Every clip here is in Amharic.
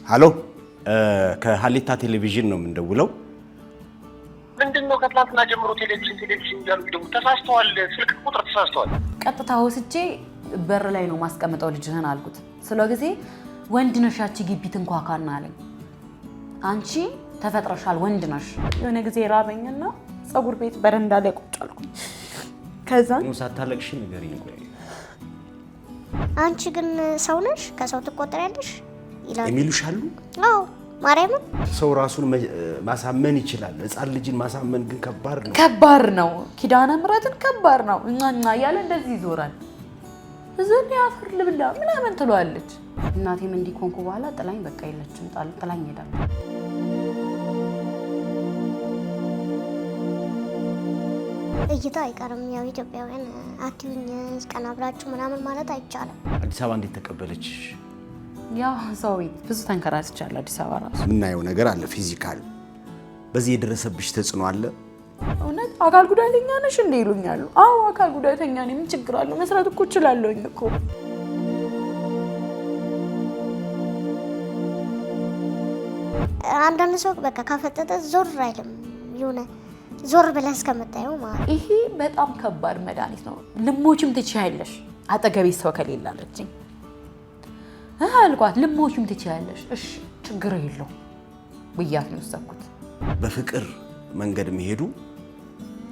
ሃሎ ከሀሌታ ቴሌቪዥን ነው የምንደውለው። ምንድነው ከትላንትና ጀምሮ ቴሌቪዥን ያሉ ደግሞ ተሳስተዋል፣ ስልክ ቁጥር ተሳስተዋል። ቀጥታ ወስጄ በር ላይ ነው ማስቀመጠው ልጅህን አልኩት። ስለጊዜ ወንድ ነሽ ያቺ ግቢ ትንኳካና አለኝ። አንቺ ተፈጥረሻል ወንድ ነሽ። የሆነ ጊዜ ራበኝና ጸጉር ቤት በረንዳ ላይ ቁጭ አልኩ። ከዛ ሳታለቅሽ ንገሪኝ። አንቺ ግን ሰው ነሽ ከሰው ትቆጠሪያለሽ ይላል የሚሉሻሉ? አዎ ማርያምን ሰው ራሱን ማሳመን ይችላል። ህፃን ልጅን ማሳመን ግን ከባድ ነው። ኪዳነ ምሕረትን ከባድ ነው እና ያለ እንደዚህ ይዞራል። እዚህ ያፈር ልብላ ምናምን ትሏለች። እናቴም እንዲኮንኩ በኋላ ጥላኝ በቃ የለችም ጥላኝ ሄዳለች። እይታ አይቀርም። ያው ኢትዮጵያውያን አትዩኝ ቀና ብላችሁ ምናምን ማለት አይቻልም። አዲስ አበባ እንዴት ተቀበለች? ያው ሰው ቤት ብዙ ተንከራትቻለሁ። አዲስ አበባ ራሱ ምናየው ነገር አለ ፊዚካል። በዚህ የደረሰብሽ ተጽዕኖ አለ? እውነት አካል ጉዳተኛ ነሽ እንዴ ይሉኛል። አዎ አካል ጉዳተኛ ነኝ። ምን ችግር አለው? መስራት እኮ እችላለሁኝ እኮ። አንዳንድ ሰው በቃ ካፈጠጠ ዞር አይልም። የሆነ ዞር ብለህ እስከምታየው ማለት ይሄ በጣም ከባድ መድኃኒት ነው። ልሞችም ትችያለሽ አጠገቤ ሰው ከሌለ አለችኝ። አልኳት ልሞችም ትችያለሽ። እሺ ችግር የለው ብያት ነው ወሰድኩት። በፍቅር መንገድ መሄዱ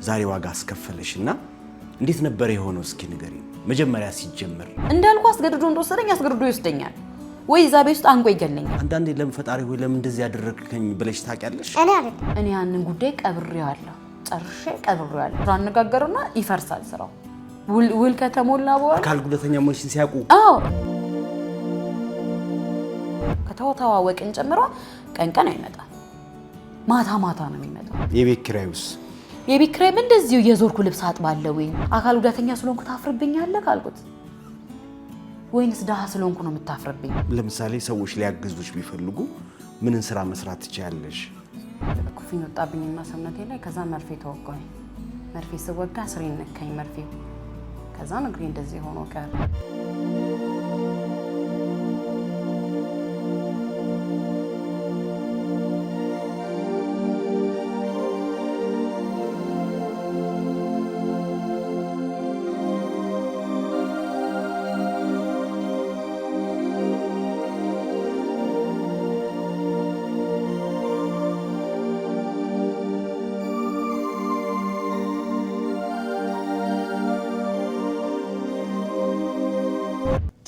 ዛሬ ዋጋ አስከፈለሽና እንዴት ነበር የሆነው? እስኪ ንገሪኝ። መጀመሪያ ሲጀመር እንዳልኩ አስገድዶ እንደወሰደኝ አስገድዶ ይወስደኛል ወይ እዛ ቤት ውስጥ አንቆ ይገለኛል። አንዳንዴ ለምን ፈጣሪ ሆይ ለምን እንደዚህ ያደረግከኝ ብለሽ ታውቂያለሽ? እኔ ያንን ጉዳይ ቀብሬዋለሁ፣ ጨርሼ ቀብሬዋለሁ። አነጋገሩና ይፈርሳል ስራው። ውል ከተሞላ በኋላ አካል ጉዳተኛ መሆንሽን ሲያውቁ ከተዋወቅን ጨምሮ ቀን አይመጣም፣ ማታ ማታ ነው የሚመጣው። የቤት ኪራዩስ? የቤት ኪራይም እንደዚሁ የዞርኩ ልብስ አጥባለሁ። ወይ አካል ጉዳተኛ ስለሆንኩ ታፍርብኛለህ ካልኩት ወይንስ ደሃ ስለሆንኩ ነው የምታፍርብኝ? ለምሳሌ ሰዎች ሊያግዙሽ ቢፈልጉ ምንን ስራ መስራት ትችያለሽ? ኩፍኝ ወጣብኝና ሰውነቴ ላይ ከዛ መርፌ ተወጋኝ። መርፌ ስወጋ ስሬን ነካኝ መርፌው። ከዛ እግሬ እንደዚህ ሆኖ ቀረ።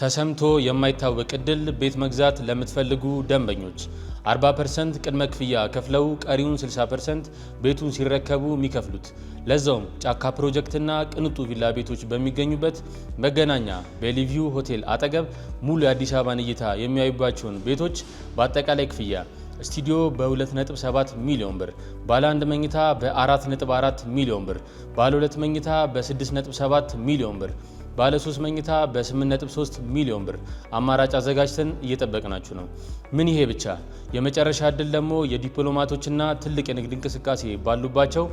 ተሰምቶ የማይታወቅ እድል ቤት መግዛት ለምትፈልጉ ደንበኞች 40% ቅድመ ክፍያ ከፍለው ቀሪውን 60% ቤቱን ሲረከቡ የሚከፍሉት ለዛውም ጫካ ፕሮጀክትና ቅንጡ ቪላ ቤቶች በሚገኙበት መገናኛ ቤሊቪው ሆቴል አጠገብ ሙሉ የአዲስ አበባን እይታ የሚያዩባቸውን ቤቶች በአጠቃላይ ክፍያ ስቱዲዮ በ2.7 ሚሊዮን ብር፣ ባለ 1 መኝታ በ4.4 ሚሊዮን ብር፣ ባለ 2 መኝታ በ6.7 ሚሊዮን ብር፣ ባለ 3 መኝታ በ8.3 ሚሊዮን ብር አማራጭ አዘጋጅተን እየጠበቅናችሁ ነው። ምን ይሄ ብቻ! የመጨረሻ እድል ደግሞ የዲፕሎማቶችና ትልቅ የንግድ እንቅስቃሴ ባሉባቸው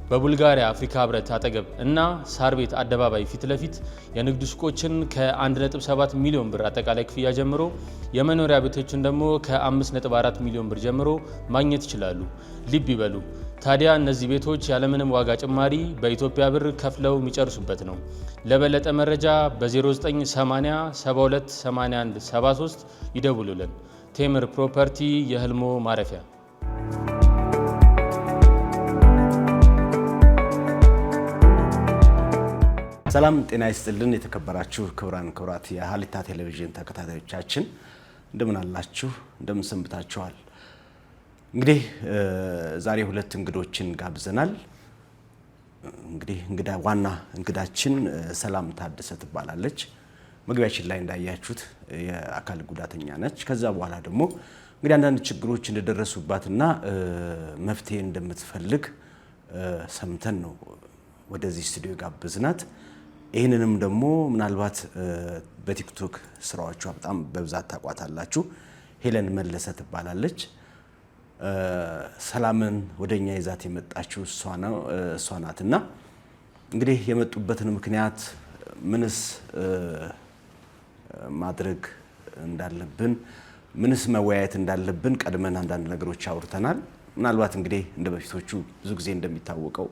በቡልጋሪያ አፍሪካ ህብረት አጠገብ እና ሳር ቤት አደባባይ ፊት ለፊት የንግድ ሱቆችን ከ1.7 ሚሊዮን ብር አጠቃላይ ክፍያ ጀምሮ የመኖሪያ ቤቶችን ደግሞ ከ5.4 ሚሊዮን ብር ጀምሮ ማግኘት ይችላሉ። ልብ ይበሉ። ታዲያ እነዚህ ቤቶች ያለምንም ዋጋ ጭማሪ በኢትዮጵያ ብር ከፍለው የሚጨርሱበት ነው። ለበለጠ መረጃ በ0980 72 81 73 ይደውሉልን። ቴምር ፕሮፐርቲ የህልሞ ማረፊያ። ሰላም ጤና ይስጥልን። የተከበራችሁ ክቡራት የሀሌታ ቴሌቪዥን ተከታታዮቻችን እንደምን አላችሁ? እንደምን ሰንብታችኋል? እንግዲህ ዛሬ ሁለት እንግዶችን ጋብዘናል። እንግዲህ ዋና እንግዳችን ሰላም ታደሰ ትባላለች። መግቢያችን ላይ እንዳያችሁት የአካል ጉዳተኛ ነች። ከዛ በኋላ ደግሞ እንግዲህ አንዳንድ ችግሮች እንደደረሱባትና መፍትሄ እንደምትፈልግ ሰምተን ነው ወደዚህ ስቱዲዮ ጋብዝናት። ይህንንም ደግሞ ምናልባት በቲክቶክ ስራዎቿ በጣም በብዛት ታቋታላችሁ። ሄለን መለሰ ትባላለች። ሰላምን ወደኛ ይዛት የመጣችው እሷ ናትና እንግዲህ የመጡበትን ምክንያት ምንስ ማድረግ እንዳለብን ምንስ መወያየት እንዳለብን ቀድመን አንዳንድ ነገሮች አውርተናል። ምናልባት እንግዲህ እንደ በፊቶቹ ብዙ ጊዜ እንደሚታወቀው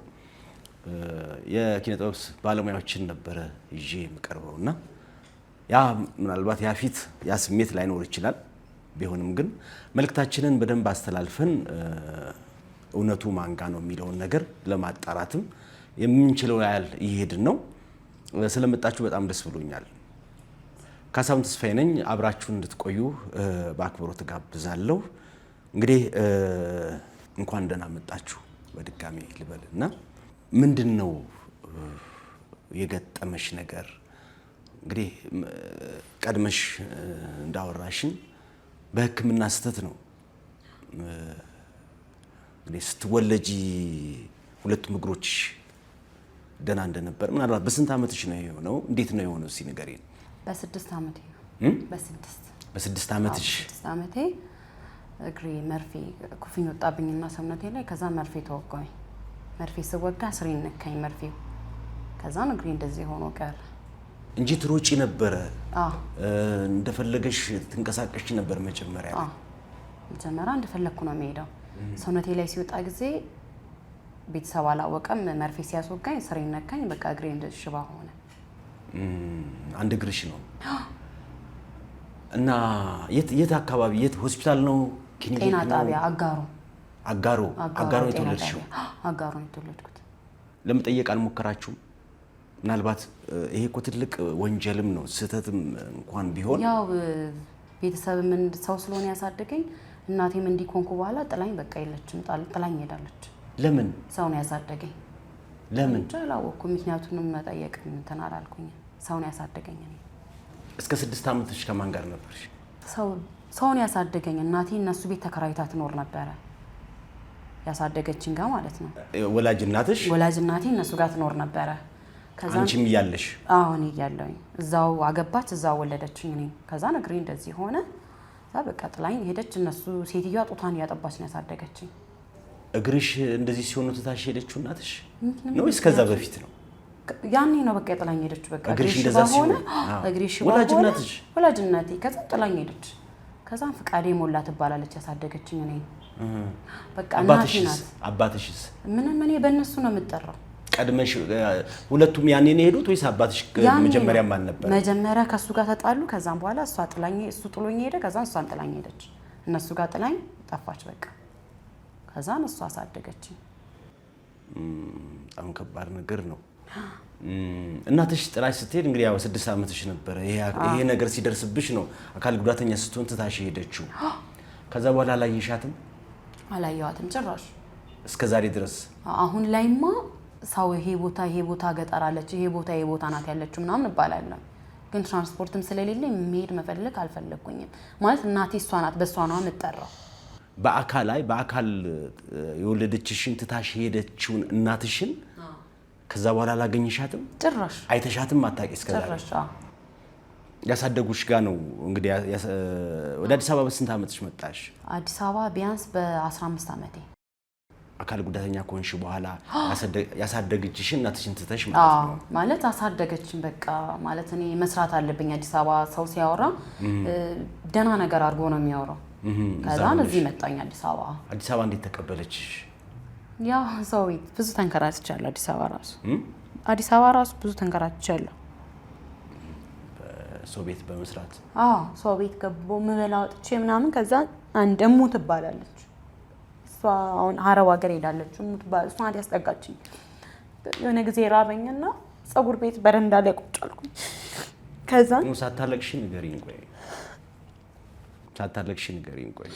የኪነ ጥበብ ባለሙያዎችን ነበረ ይዤ የምቀርበውና ያ ምናልባት ያ ስሜት ላይኖር ይችላል። ቢሆንም ግን መልእክታችንን በደንብ አስተላልፈን እውነቱ ማንጋ ነው የሚለውን ነገር ለማጣራትም የምንችለው ያህል እየሄድን ነው። ስለመጣችሁ በጣም ደስ ብሎኛል። ካሳሁን ተስፋዬ ነኝ። አብራችሁን እንድትቆዩ በአክብሮት ጋብዛለሁ። እንግዲህ እንኳን ደህና መጣችሁ በድጋሚ ልበልና ምንድነው የገጠመሽ ነገር? እንግዲህ ቀድመሽ እንዳወራሽን በሕክምና ስህተት ነው እንግዲህ ስትወለጂ ሁለቱም እግሮችሽ ደህና እንደነበር ምናልባት በስንት ዓመትሽ ነው የሆነው? እንዴት ነው የሆነው? እስኪ ንገሪኝ። በ6 ዓመቴ ነው። በ6 ዓመትሽ? በ6 ዓመቴ እግሬ መርፌ ኩፍኝ ወጣብኝና ሰውነቴ ላይ ከዛ መርፌ ተወጋኝ። መርፌ ስወጋ ስሬን ነካኝ መርፌው። ከዛ እግሬ እንደዚህ ሆኖ ቀረ እንጂ ትሮጪ ነበረ? እንደፈለገሽ ትንቀሳቀሽ ነበር መጀመሪያ? መጀመሪያ እንደፈለኩ ነው የምሄደው። ሰውነቴ ላይ ሲወጣ ጊዜ ቤተሰብ አላወቀም። መርፌ ሲያስወጋኝ ስሬን ነካኝ። በቃ እግሬ እንደዚህ ሽባ ሆነ። አንድ እግርሽ ነው እና የት አካባቢ የት ሆስፒታል ነው? ክሊኒክ ነው? ጤና ጣቢያ አጋሮ የተወለድሽው? አጋሮ የተወለድኩት። ለመጠየቅ አልሞከራችሁም? ምናልባት ይሄ እኮ ትልቅ ወንጀልም ነው ስህተትም እንኳን ቢሆን ያው ቤተሰብ ምን ሰው ስለሆነ ያሳደገኝ እናቴም እንዲኮንኩ በኋላ ጥላኝ በቃ የለችም ጥላኝ ሄዳለች። ለምን? ሰው ነው ያሳደገኝ። ለምን? አላወኩም። ምክንያቱንም መጠየቅ እንትን አላልኩኝ። ሰው ነው ያሳደገኝ። እኔ እስከ 6 ዓመትሽ ከማን ጋር ነበርሽ? ሰው ነው ያሳደገኝ። እናቴ እነሱ ቤት ተከራይታ ትኖር ነበረ። ያሳደገችኝ ጋር ማለት ነው። ወላጅ እናቴ እነሱ ጋር ትኖር ነበረ። ከዛ አንቺም እያለሽ? አዎ እኔ እያለሁኝ እዛው አገባች፣ እዛው ወለደችኝ። እኔ ከዛ እግሬ እንደዚህ ሆነ። በቃ ጥላኝ ሄደች። እነሱ ሴትዮዋ ጡቷን እያጠባች ነው ያሳደገችኝ። እግርሽ እንደዚህ ሲሆኑ ትታሽ ሄደችው እናትሽ ነው ወይስ ከዛ በፊት ነው? ያኔ ነው በቃ ጥላኝ ሄደች። በቃ እግርሽ እንደዛ ሲሆን እግርሽ ወላጅ እናቴ ከዛ ጥላኝ ሄደች። ከዛ ፍቃዴ ሞላ ትባላለች ያሳደገችኝ እኔ። በቃ እናቴ ናት። አባትሽስ? ምንም እኔ በእነሱ ነው የምጠራው። ቀድመሽ ሁለቱም ያኔ ነው የሄዱት ወይስ አባትሽ መጀመሪያም አልነበረ? መጀመሪያ ከሱ ጋር ተጣሉ። ከዛም በኋላ እሱ ጥሎኝ ሄደ። ከዛ እሷን ጥላኝ ሄደች። እነሱ ጋር ጥላኝ ጠፋች በቃ። ከዛ እሱ አሳደገችኝ። በጣም ከባድ ነገር ነው። እናትሽ ጥላሽ ስትሄድ እንግዲህ ያው 6 ዓመትሽ ነበረ። ይሄ ነገር ሲደርስብሽ ነው አካል ጉዳተኛ ስትሆን ትታሽ ሄደችው። ከዛ በኋላ አላየሻትም? አላየዋትም ጭራሽ እስከ ዛሬ ድረስ። አሁን ላይማ ሰው ይሄ ቦታ ገጠር አለች፣ ይሄ ቦታ ናት ያለችው ምናምን እባላለሁ። ግን ትራንስፖርትም ስለሌለ መሄድ መፈለግ አልፈለኩኝም። ማለት እናቴ እሷ ናት፣ በእሷ ነው የምጠራው። በአካል የወለደችሽን ትታሽ ሄደችውን እናትሽን ከዛ በኋላ አላገኘሻትም? ጭራሽ አይተሻትም አታውቂ? እስከ ዛሬ ጭራሽ ያሳደጉሽ ጋር ነው እንግዲህ። ወደ አዲስ አበባ በስንት ዓመትሽ መጣሽ? አዲስ አበባ ቢያንስ በ15 ዓመቴ። አካል ጉዳተኛ ከሆንሽ በኋላ ያሳደገችሽን እናትሽን ትተሽ ማለት ነው? ማለት አሳደገችኝ በቃ። ማለት እኔ መስራት አለብኝ። አዲስ አበባ ሰው ሲያወራ ደህና ነገር አድርጎ ነው የሚያወራው። ከዛ እዚህ መጣኝ አዲስ አበባ። አዲስ አበባ እንዴት ተቀበለችሽ? ያው ሰው ቤት ብዙ ተንከራትቻለሁ። አዲስ አበባ ራሱ ብዙ ተንከራትቻለሁ። ሰው ቤት በመስራት ሰው ቤት ገቦ ምበላ ወጥቼ ምናምን። ከዛ አንድ እሙ ትባላለች፣ እሷ አሁን ሀረብ ሀገር ሄዳለች። እሙ ትባላለች፣ እሷ ናት ያስጠጋችኝ። የሆነ ጊዜ ራበኝና ፀጉር ቤት በረንዳ ላይ ቁጭ አልኩኝ። ከዛ ሳታለቅሽ ንገሪኝ ቆይ።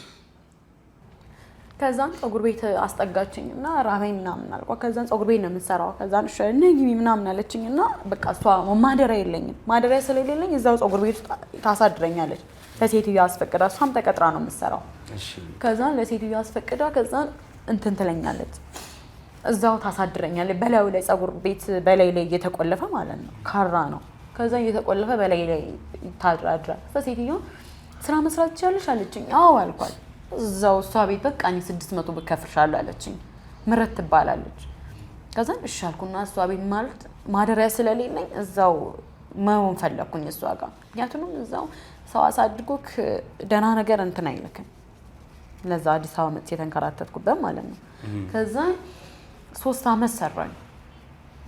ከዛን ፀጉር ቤት አስጠጋችኝና ራበኝ ምናምን አልኳት። ከዛን ፀጉር ቤት ነው የምትሰራው። ከዛን እሺ ነግቢ ምናምን አለችኝና በቃ እሷ ማደሪያ የለኝም። ማደሪያ ስለሌለኝ እዛው ፀጉር ቤት ታሳድረኛለች። ለሴትዮዋ አስፈቅዳ፣ እሷም ተቀጥራ ነው የምትሰራው። እሺ ከዛን ለሴትዮዋ አስፈቅዳ ከዛን እንትን ትለኛለች፣ እዛው ታሳድረኛለች። በላዩ ላይ ፀጉር ቤት በላይ ላይ እየተቆለፈ ማለት ነው፣ ካራ ነው። ከዛ እየተቆለፈ በላይ ላይ ታድራድራ። ሴትዮዋ ስራ መስራት ትችያለሽ አለችኝ። አዎ አልኳት። እዛው እሷ ቤት በቃ እኔ 600 ብር ከፍልሻለሁ አለችኝ። ምረት ትባላለች። ከዛን እሺ አልኩና እሷ ቤት ማለት ማደሪያ ስለሌለኝ እዛው መሆን ፈለኩኝ እሷ ጋር። ምክንያቱም እዛው ሰው አሳድጎክ ደህና ነገር እንትን አይልክም። ለዛ አዲስ አበባ መጥቼ ተንከራተትኩበት ማለት ነው። ከዛ 3 አመት ሰራኝ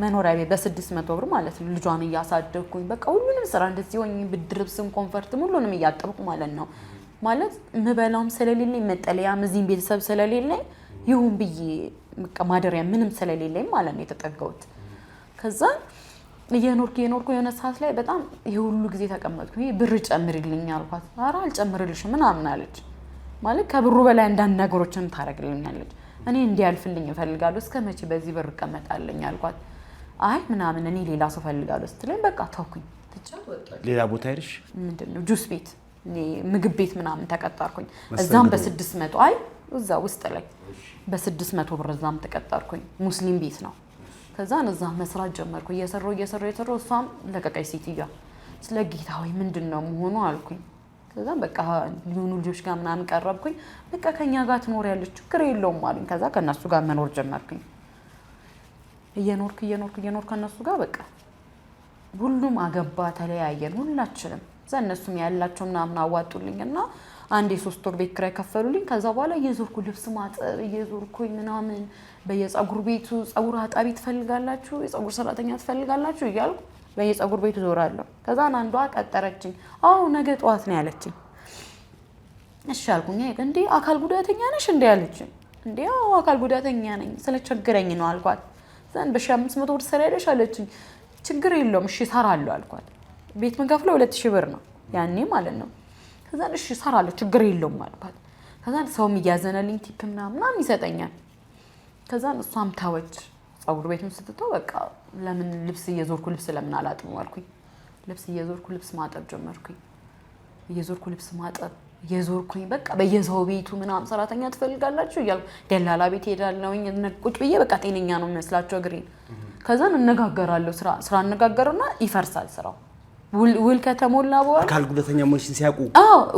መኖሪያ ቤት በ600 ብር ማለት ነው። ልጇን እያሳደግኩኝ በቃ ሁሉንም ስራ እንደዚህ ሆኜ ብድርብስም ኮንፈርትም ሁሉንም እያጠብኩ ማለት ነው። ማለት ምበላም ስለሌለኝ መጠለያም እዚህም ቤተሰብ ስለሌለኝ ይሁን ብዬ በቃ ማደሪያ ምንም ስለሌለኝ ማለት ነው የተጠጋሁት። ከዛ እየኖርኩ የሆነ ሰዓት ላይ በጣም ይሄ ሁሉ ጊዜ ተቀመጥኩ። ይሄ ብር ጨምሪልኝ አልኳት። ኧረ አልጨምርልሽም ምናምን አለች። ማለት ከብሩ በላይ አንዳንድ ነገሮችን ታደርግልኛለች። እኔ እንዲያልፍልኝ እፈልጋለሁ እስከ መቼ በዚህ ብር እቀመጣለኝ አልኳት። አይ ምናምን እኔ ሌላ ሰው እፈልጋለሁ ስትለኝ በቃ ተውኩኝ። ትቻት ወጣች። ሌላ ቦታ ሄድሽ? ምንድነው ጁስ ቤት ምግብ ቤት ምናምን ተቀጣርኩኝ። እዛም በ600 አይ እዛ ውስጥ ላይ በ600 ብር እዛም ተቀጣርኩኝ። ሙስሊም ቤት ነው። ከዛ እዛም መስራት ጀመርኩ። እየሰራሁ እሷም ለቀቀኝ ሴትዮዋ። ስለ ጌታ ሆይ ምንድነው መሆኑ አልኩኝ። ከዛ በቃ ሊሆኑ ልጆች ጋር ምናምን ቀረብኩኝ። በቃ ከኛ ጋር ትኖሪያለሽ ችግር የለውም አሉኝ። ከዛ ከነሱ ጋር መኖር ጀመርኩኝ። እየኖርኩ ከነሱ ጋር በቃ ሁሉም አገባ፣ ተለያየን ሁላችንም። እዛ እነሱም ያላቸው ምናምን አዋጡልኝና አንድ የ3 ወር ቤት ኪራይ ከፈሉልኝ። ከዛ በኋላ እየዞርኩ ልብስ ማጠብ እየዞርኩኝ ምናምን በየፀጉር ቤቱ ፀጉር አጣቢ ትፈልጋላችሁ፣ የፀጉር ሰራተኛ ትፈልጋላችሁ እያልኩ በየፀጉር ቤቱ ዞራለሁ። ከዛ አንዷ ቀጠረችኝ። አዎ ነገ ጠዋት ነው ያለችኝ። እሺ አልኩኝ። እንዴ አካል ጉዳተኛ ነሽ እንዴ አለችኝ። እንዴ አዎ አካል ጉዳተኛ ነኝ ስለቸገረኝ ነው አልኳት። ዘን በ1500 ብር ትሰሪያለሽ አለችኝ። ችግር የለውም እሺ እሰራለሁ አልኳት። ቤት የምንከፍለው 2000 ብር ነው ያኔ ማለት ነው። ከዛ እሺ እሰራለሁ ችግር የለውም አልኳት። ከዛ ሰውም እያዘነልኝ ቲፕ ምናምን ይሰጠኛል። ከዛ እሷም ታወች ፀጉር ቤቱን ስትተው በቃ ለምን ልብስ እየዞርኩ ልብስ ለምን አላጥም አልኩኝ። ልብስ እየዞርኩ ልብስ ማጠብ ጀመርኩኝ። እየዞርኩኝ በቃ በየሰው ቤቱ ምናምን ሰራተኛ ትፈልጋላችሁ እያልኩ ደላላ ቤት ሄዳለሁኝ። ቁጭ ብዬ በቃ ጤነኛ ነው የሚመስላቸው እግሬን። ከዛ እንነጋገራለሁ ስራ አነጋገርና ይፈርሳል ስራው። ውል ከተሞላ በኋላ አካል ጉዳተኛ መሆንሽን ሲያውቁ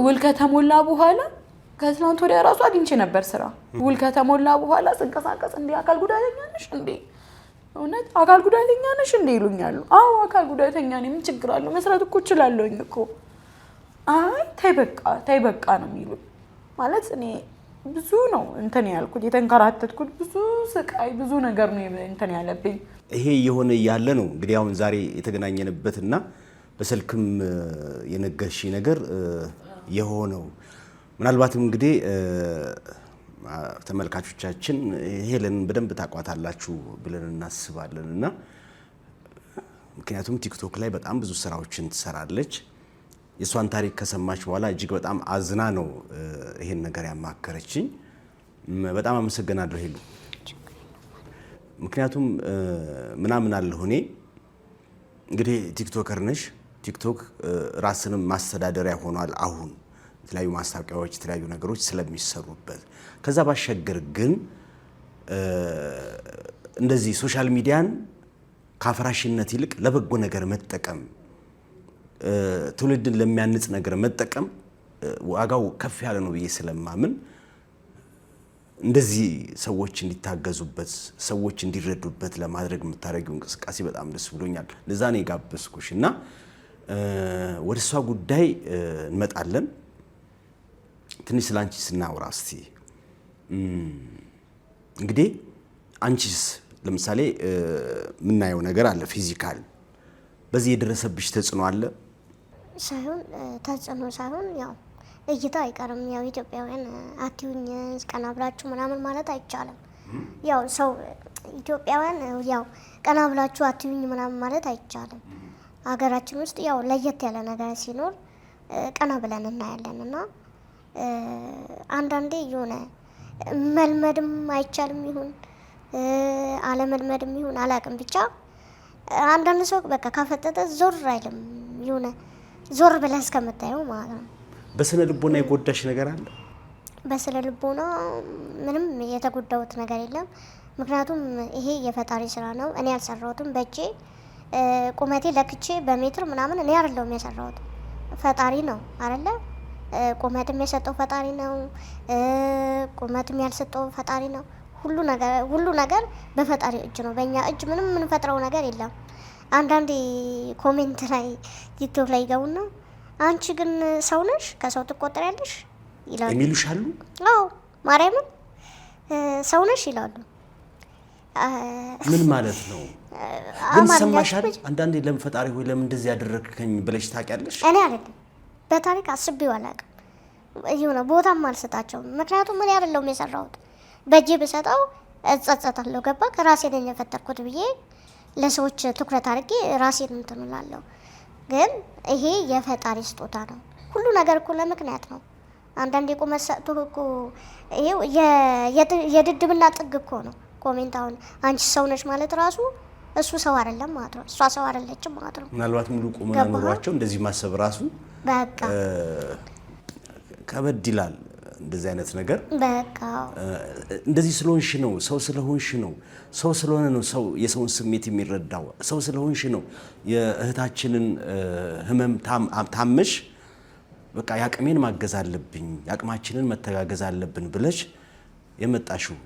ውል ከተሞላ በኋላ ከትናንት ወዲያ ራሱ አግኝቼ ነበር ስራ። ውል ከተሞላ በኋላ ስንቀሳቀስ እንዴ አካል ጉዳተኛ ነሽ እንዴ? እውነት አካል ጉዳተኛ ነሽ እንዴ ይሉኛል። አዎ አካል ጉዳተኛ ነኝ። ምን ችግር አለው? መስራት እኮ እችላለሁኝ እኮ። አይ ተይ በቃ ነው የሚሉኝ። ማለት እኔ ብዙ ነው እንትን ያልኩት የተንከራተትኩት፣ ብዙ ስቃይ ብዙ ነገር ነው እንትን ያለብኝ። ይሄ የሆነ ያለ ነው እንግዲህ አሁን ዛሬ የተገናኘንበትና በስልክም የነገርሽ ነገር የሆነው ምናልባትም እንግዲህ ተመልካቾቻችን ሄለን በደንብ ታቋታላችሁ ብለን እናስባለን እና ምክንያቱም ቲክቶክ ላይ በጣም ብዙ ስራዎችን ትሰራለች። የሷን ታሪክ ከሰማች በኋላ እጅግ በጣም አዝና ነው ይሄን ነገር ያማከረችኝ። በጣም አመሰግናለሁ ሄሉ። ምክንያቱም ምናምን አለሁ እኔ እንግዲህ ቲክቶከር ነሽ። ቲክቶክ ራስንም ማስተዳደሪያ ሆኗል አሁን የተለያዩ ማስታወቂያዎች የተለያዩ ነገሮች ስለሚሰሩበት። ከዛ ባሻገር ግን እንደዚህ ሶሻል ሚዲያን ካፍራሽነት ይልቅ ለበጎ ነገር መጠቀም፣ ትውልድን ለሚያንጽ ነገር መጠቀም ዋጋው ከፍ ያለ ነው ብዬ ስለማምን እንደዚህ ሰዎች እንዲታገዙበት ሰዎች እንዲረዱበት ለማድረግ የምታደርጊው እንቅስቃሴ በጣም ደስ ብሎኛል። ለዛ ነው የጋበዝኩሽ እና ወደ እሷ ጉዳይ እንመጣለን። ትንሽ ስላንቺ ስናወራ እስቲ እንግዲህ አንቺስ ለምሳሌ የምናየው ነገር አለ ፊዚካል፣ በዚህ የደረሰብሽ ተጽዕኖ አለ? ተጽዕኖ ሳይሆን ያው እይታ አይቀርም። ያው ኢትዮጵያውያን አትዩኝ ቀና ብላችሁ ምናምን ማለት አይቻልም። ያው ሰው ኢትዮጵያውያን ያው ቀና ብላችሁ አትዩኝ ምናምን ማለት አይቻልም። ሀገራችን ውስጥ ያው ለየት ያለ ነገር ሲኖር ቀና ብለን እናያለን እና አንዳንዴ የሆነ መልመድም አይቻልም ይሁን አለመልመድም ይሁን አላቅም፣ ብቻ አንዳንድ ሰው በቃ ካፈጠጠ ዞር አይልም። የሆነ ዞር ብለህ እስከምታየው ማለት ነው። በስነ ልቦና የጎዳሽ ነገር አለ? በስነ ልቦና ምንም የተጎዳሁት ነገር የለም። ምክንያቱም ይሄ የፈጣሪ ስራ ነው። እኔ ያልሰራሁትም በእጄ ቁመቴ ለክቼ በሜትር ምናምን እኔ አይደለሁም የሰራሁት፣ ፈጣሪ ነው አይደለ? ቁመትም የሰጠው ፈጣሪ ነው፣ ቁመትም ያልሰጠው ፈጣሪ ነው። ሁሉ ነገር በፈጣሪ እጅ ነው። በእኛ እጅ ምንም የምንፈጥረው ነገር የለም። አንዳንዴ ኮሜንት ላይ ቲክቶክ ላይ ይገቡና አንቺ ግን ሰው ነሽ ከሰው ትቆጠሪያለሽ ይላሉ የሚሉሻሉ። አዎ ማርያምን ሰው ነሽ ይላሉ። ምን ማለት ነው? ግን ሰማሻል? አንዳንዴ ለምን ፈጣሪ ሆይ ለምን እንደዚህ ያደረግከኝ ብለሽ ታውቂያለሽ? እኔ አይደለም በታሪክ አስቤው አላውቅም። ይሁን ቦታም አልሰጣቸውም። ምክንያቱም እኔ አይደለሁም የሰራሁት። በእጄ ብሰጠው እጸጸታለሁ። ገባ ከራሴ ነኝ የፈጠርኩት ብዬ ለሰዎች ትኩረት አድርጌ ራሴን እንትን እላለሁ። ግን ይሄ የፈጣሪ ስጦታ ነው። ሁሉ ነገር እኮ ለምክንያት ነው። አንዳንዴ ቁመት ሰጥቶ እኮ ይሄው የድድብና ጥግ እኮ ነው። ኮሜንት አሁን አንቺ ሰው ነሽ ማለት ራሱ እሱ ሰው አይደለም ማለት ነው። እሷ ሰው አይደለችም ማለት ነው። ምናልባት ሙሉ ቁመና ኖሯቸው እንደዚህ ማሰብ ራሱ በቃ ከበድ ይላል። እንደዚህ አይነት ነገር በቃ እንደዚህ ስለሆንሽ ነው፣ ሰው ስለሆንሽ ነው፣ ሰው ስለሆነ ነው ሰው የሰውን ስሜት የሚረዳው፣ ሰው ስለሆንሽ ነው የእህታችንን ህመም ታመሽ በቃ ያቅሜን ማገዝ አለብኝ፣ ያቅማችንን መተጋገዝ አለብን ብለሽ የመጣሽው።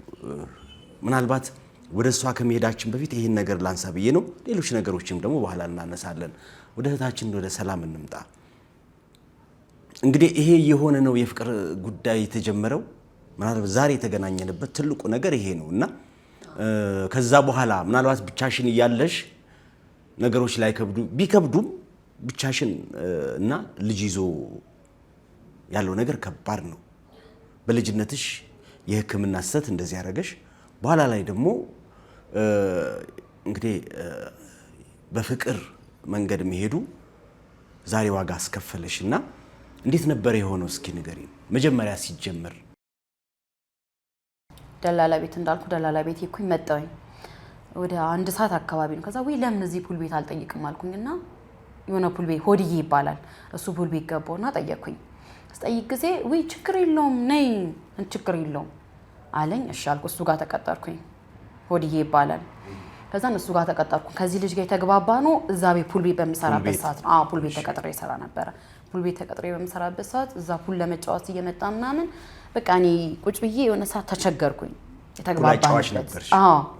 ምናልባት ወደ እሷ ከመሄዳችን በፊት ይህን ነገር ላንሳ ብዬ ነው። ሌሎች ነገሮችም ደግሞ በኋላ እናነሳለን። ወደ እህታችን ወደ ሰላም እንምጣ። እንግዲህ ይሄ የሆነ ነው የፍቅር ጉዳይ የተጀመረው። ምናልባት ዛሬ የተገናኘንበት ትልቁ ነገር ይሄ ነው እና ከዛ በኋላ ምናልባት ብቻሽን እያለሽ ነገሮች ላይ ቢከብዱም ብቻሽን እና ልጅ ይዞ ያለው ነገር ከባድ ነው። በልጅነትሽ የሕክምና ስህተት እንደዚህ ያደረገሽ፣ በኋላ ላይ ደግሞ እንግዲህ በፍቅር መንገድ መሄዱ ዛሬ ዋጋ አስከፈለሽ እና እንዴት ነበር የሆነው? እስኪ ንገሪኝ መጀመሪያ ሲጀመር። ደላላ ቤት እንዳልኩ ደላላ ቤት ይኩኝ መጣኝ ወደ 1 ሰዓት አካባቢ ነው። ከዛ ወይ ለምን እዚህ ፑል ቤት አልጠይቅም አልኩኝና የሆነ ፑል ቤት ሆድዬ ይባላል እሱ ፑል ቤት ገባውና ጠየቅኩኝ። ስጠይቅ ጊዜ ወይ ችግር የለውም ነይ ችግር የለውም አለኝ። እሺ አልኩ። እሱ ጋር ተቀጠርኩኝ። ሆድዬ ይባላል። ከዛ እሱ ጋር ተቀጠርኩ። ከዚህ ልጅ ጋር የተግባባ ነው እዛ ቤት ፑል ቤት በሚሰራበት ሰዓት ነው። ፑል ቤት ተቀጥሬ ይሰራ ነበር። ፑል ቤት ተቀጥሬ በሚሰራበት ሰዓት እዛ ፑል ለመጫወት እየመጣ ምናምን በቃ እኔ ቁጭ ብዬ የሆነ ሰዓት ተቸገርኩኝ። የተግባባንበት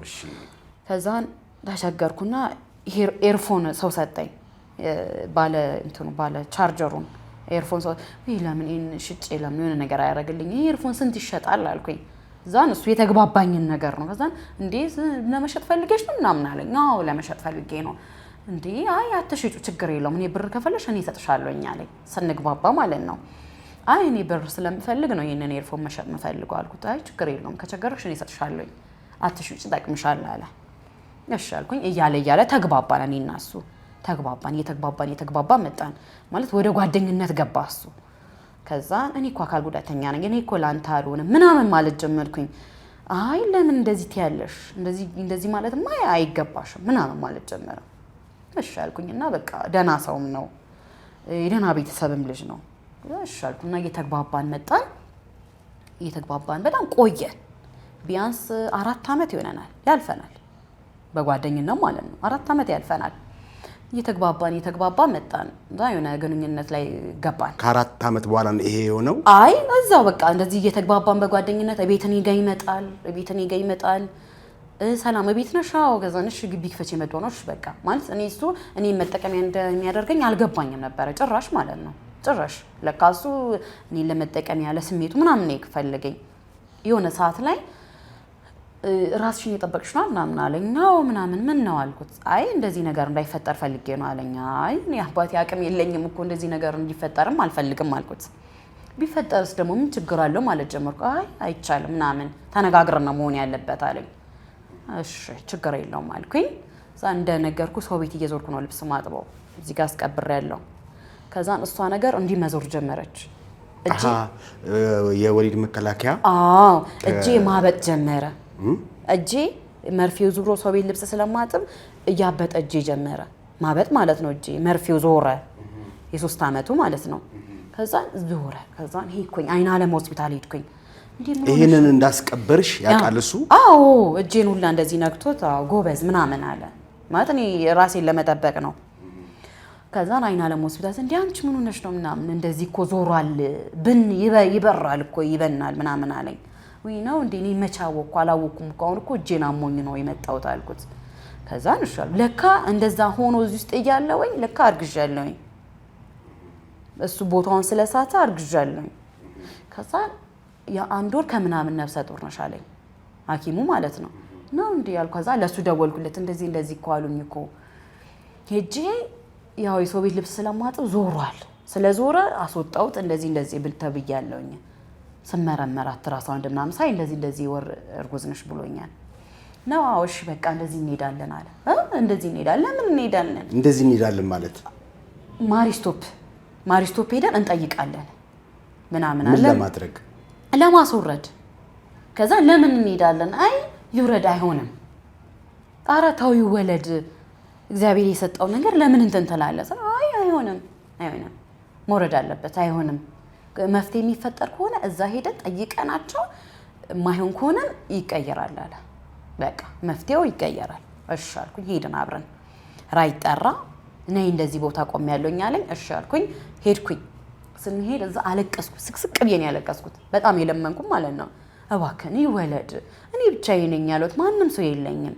እሺ። ከዛ ተቸገርኩና ኤርፎን ሰው ሰጠኝ። ባለ ቻርጀሩን ኤርፎን ሰው ለምን ሽጬ ለምን የሆነ ነገር አያደርግልኝ? ይሄ ኤርፎን ስንት ይሸጣል አልኩኝ። እዛን እሱ የተግባባኝን ነገር ነው። ከዛን እንዴ ለመሸጥ ፈልገሽ ነው ምናምን አለኝ። አዎ ለመሸጥ ፈልጌ ነው። እንዴ አይ አትሽጩ ችግር የለውም እኔ ብር ከፈለሽ እኔ እሰጥሻለሁኝ አለኝ። ስንግባባ ማለት ነው። አይ እኔ ብር ስለምፈልግ ነው ይሄንን ኤርፎን መሸጥ የምፈልገው አልኩት። አይ ችግር የለውም ከቸገረሽ እኔ እሰጥሻለሁኝ አትሽጩ ይጠቅምሻል አለ። እሺ አልኩኝ። እያለ ተግባባን። እኔና እሱ እየተግባባን መጣን። ማለት ወደ ጓደኝነት ገባ እሱ። ከዛ እኔ እኮ አካል ጉዳተኛ ነኝ እኔ እኮ ላንተ አልሆንም ምናምን ማለት ጀመርኩኝ። አይ ለምን እንደዚህ ትያለሽ? እንደዚህ ማለትማ አይገባሽም ምናምን ማለት ጀመረ። እሺ አልኩኝና በቃ ደህና ሰውም ነው የደህና ቤተሰብም ልጅ ነው። እሺ አልኩና እየተግባባን መጣን። በጣም ቆየ። ቢያንስ 4 ዓመት ይሆነናል ያልፈናል። በጓደኝነት ማለት ነው 4 ዓመት ያልፈናል። እየተግባባን መጣን። የሆነ ግንኙነት ላይ ገባን። ከ4 ዓመት በኋላ ነው ይሄ የሆነው? አይ እዛው በቃ እንደዚህ እየተግባባን በጓደኝነት ቤት እኔ ጋር ይመጣል። ሰላም ቤት ነሽ? አዎ። ገዛንሽ ግቢ ክፈች የመጣነሽ በቃ ማለት እኔ መጠቀሚያ እንደሚያደርገኝ አልገባኝም ነበረ ጭራሽ ማለት ነው። ጭራሽ ለካ እሱ እኔ ለመጠቀሚያ ለስሜቱ ምናምን ነው የፈለገኝ። የሆነ ሰዓት ላይ ራስሽን እየጠበቅሽ ነው ምናምን አለኝ። አዎ ምናምን ምን ነው አልኩት። አይ እንደዚህ ነገር እንዳይፈጠር ፈልጌ ነው አለኝ። አይ እኔ አባቴ አቅም የለኝም እኮ እንደዚህ ነገር እንዲፈጠርም አልፈልግም አልኩት። ቢፈጠርስ ደግሞ ምን ችግር አለው ማለት ጀመርኩ። አይ አይቻልም ምናምን ተነጋግረን ነው መሆን ያለበት አለኝ። እሺ ችግር የለውም አልኩኝ። እዛ እንደነገርኩ ሰው ቤት እየዞርኩ ነው ልብስ ማጥበው እዚህ ጋር አስቀብሬያለሁ። ከዛን እሷ ነገር እንዲህ መዞር ጀመረች። የወሊድ መከላከያ እጄ ማበጥ ጀመረ። እጄ መርፌው ዙሮ ሰው ቤት ልብስ ስለማጥብ እያበጠ እጄ ጀመረ ማበጥ ማለት ነው። እጄ መርፌው ዞረ። የ3 ዓመቱ ማለት ነው። ከዛን ዞረ። ከዛን ሄድኩኝ አይና አለም ሆስፒታል ሄድኩኝ። ይሄንን እንዳስቀበርሽ ያውቃል እሱ? አዎ እጄን ሁላ እንደዚህ ነክቶት ጎበዝ ምናምን አለ። ማለት እኔ ራሴን ለመጠበቅ ነው። ከዛን አይና አለም ሆስፒታል እንዴ አንቺ ምን ሆነሽ ነው ምናምን እንደዚህ እኮ ዞሯል ይበራል እኮ ይበናል ምናምን አለኝ። ወይ ነው እንዴ እኔ መቻወኩ አላወኩም እኮ አሁን እኮ እጄን አሞኝ ነው የመጣሁት አልኩት። ከዛ ንሻል ለካ እንደዛ ሆኖ እዚህ ውስጥ እያለውኝ ለካ አርግዣለሁኝ እሱ ቦታውን ስለሳተ አርግዣለሁኝ ከዛ የአንድ ወር ከምናምን ነፍሰ ጡር ነሽ አለኝ ሐኪሙ ማለት ነው ነው እንዴ ያልኩ ከዛ ለሱ ደወልኩለት እንደዚህ እኮ አሉኝ እኮ ሄጄ ያው የሰው ቤት ልብስ ስለማጥብ ዞሯል ስለዞረ አስወጣውት እንደዚህ ብልተብያለሁኝ ስመረመራት ራሷን እንደምናም ሳይ እንደዚህ ወር እርጉዝ ነሽ ብሎኛል ነው አውሽ በቃ እንደዚህ እንሄዳለን አለ እንደዚህ እንሄዳለን ምን እንሄዳለን እንደዚህ እንሄዳለን ማለት ማሪስቶፕ ሄደን እንጠይቃለን ምናምን አለ ለማድረግ ለማስወረድ ከዛ ለምን እንሄዳለን አይ ይውረድ አይሆንም ኧረ ተው ይወለድ እግዚአብሔር የሰጠው ነገር ለምን እንትን ትላለህ አይ አይሆንም መውረድ አለበት አይሆንም መፍትሄ የሚፈጠር ከሆነ እዛ ሄደን ጠይቀናቸው ማይሆን ከሆነ ይቀየራል አለ በቃ መፍትሄው ይቀየራል እሺ አልኩኝ ሄድን አብረን ራይ ጠራ ነይ እንደዚህ ቦታ ቆም ያለውኝ አለኝ እሺ አልኩኝ ሄድኩኝ ስንሄድ እዛ አለቀስኩ ስቅስቅ ብዬ ነው ያለቀስኩት በጣም የለመንኩም ማለት ነው እባክህ ይወለድ እኔ ብቻዬን ነኝ ያለሁት ማንንም ሰው የለኝም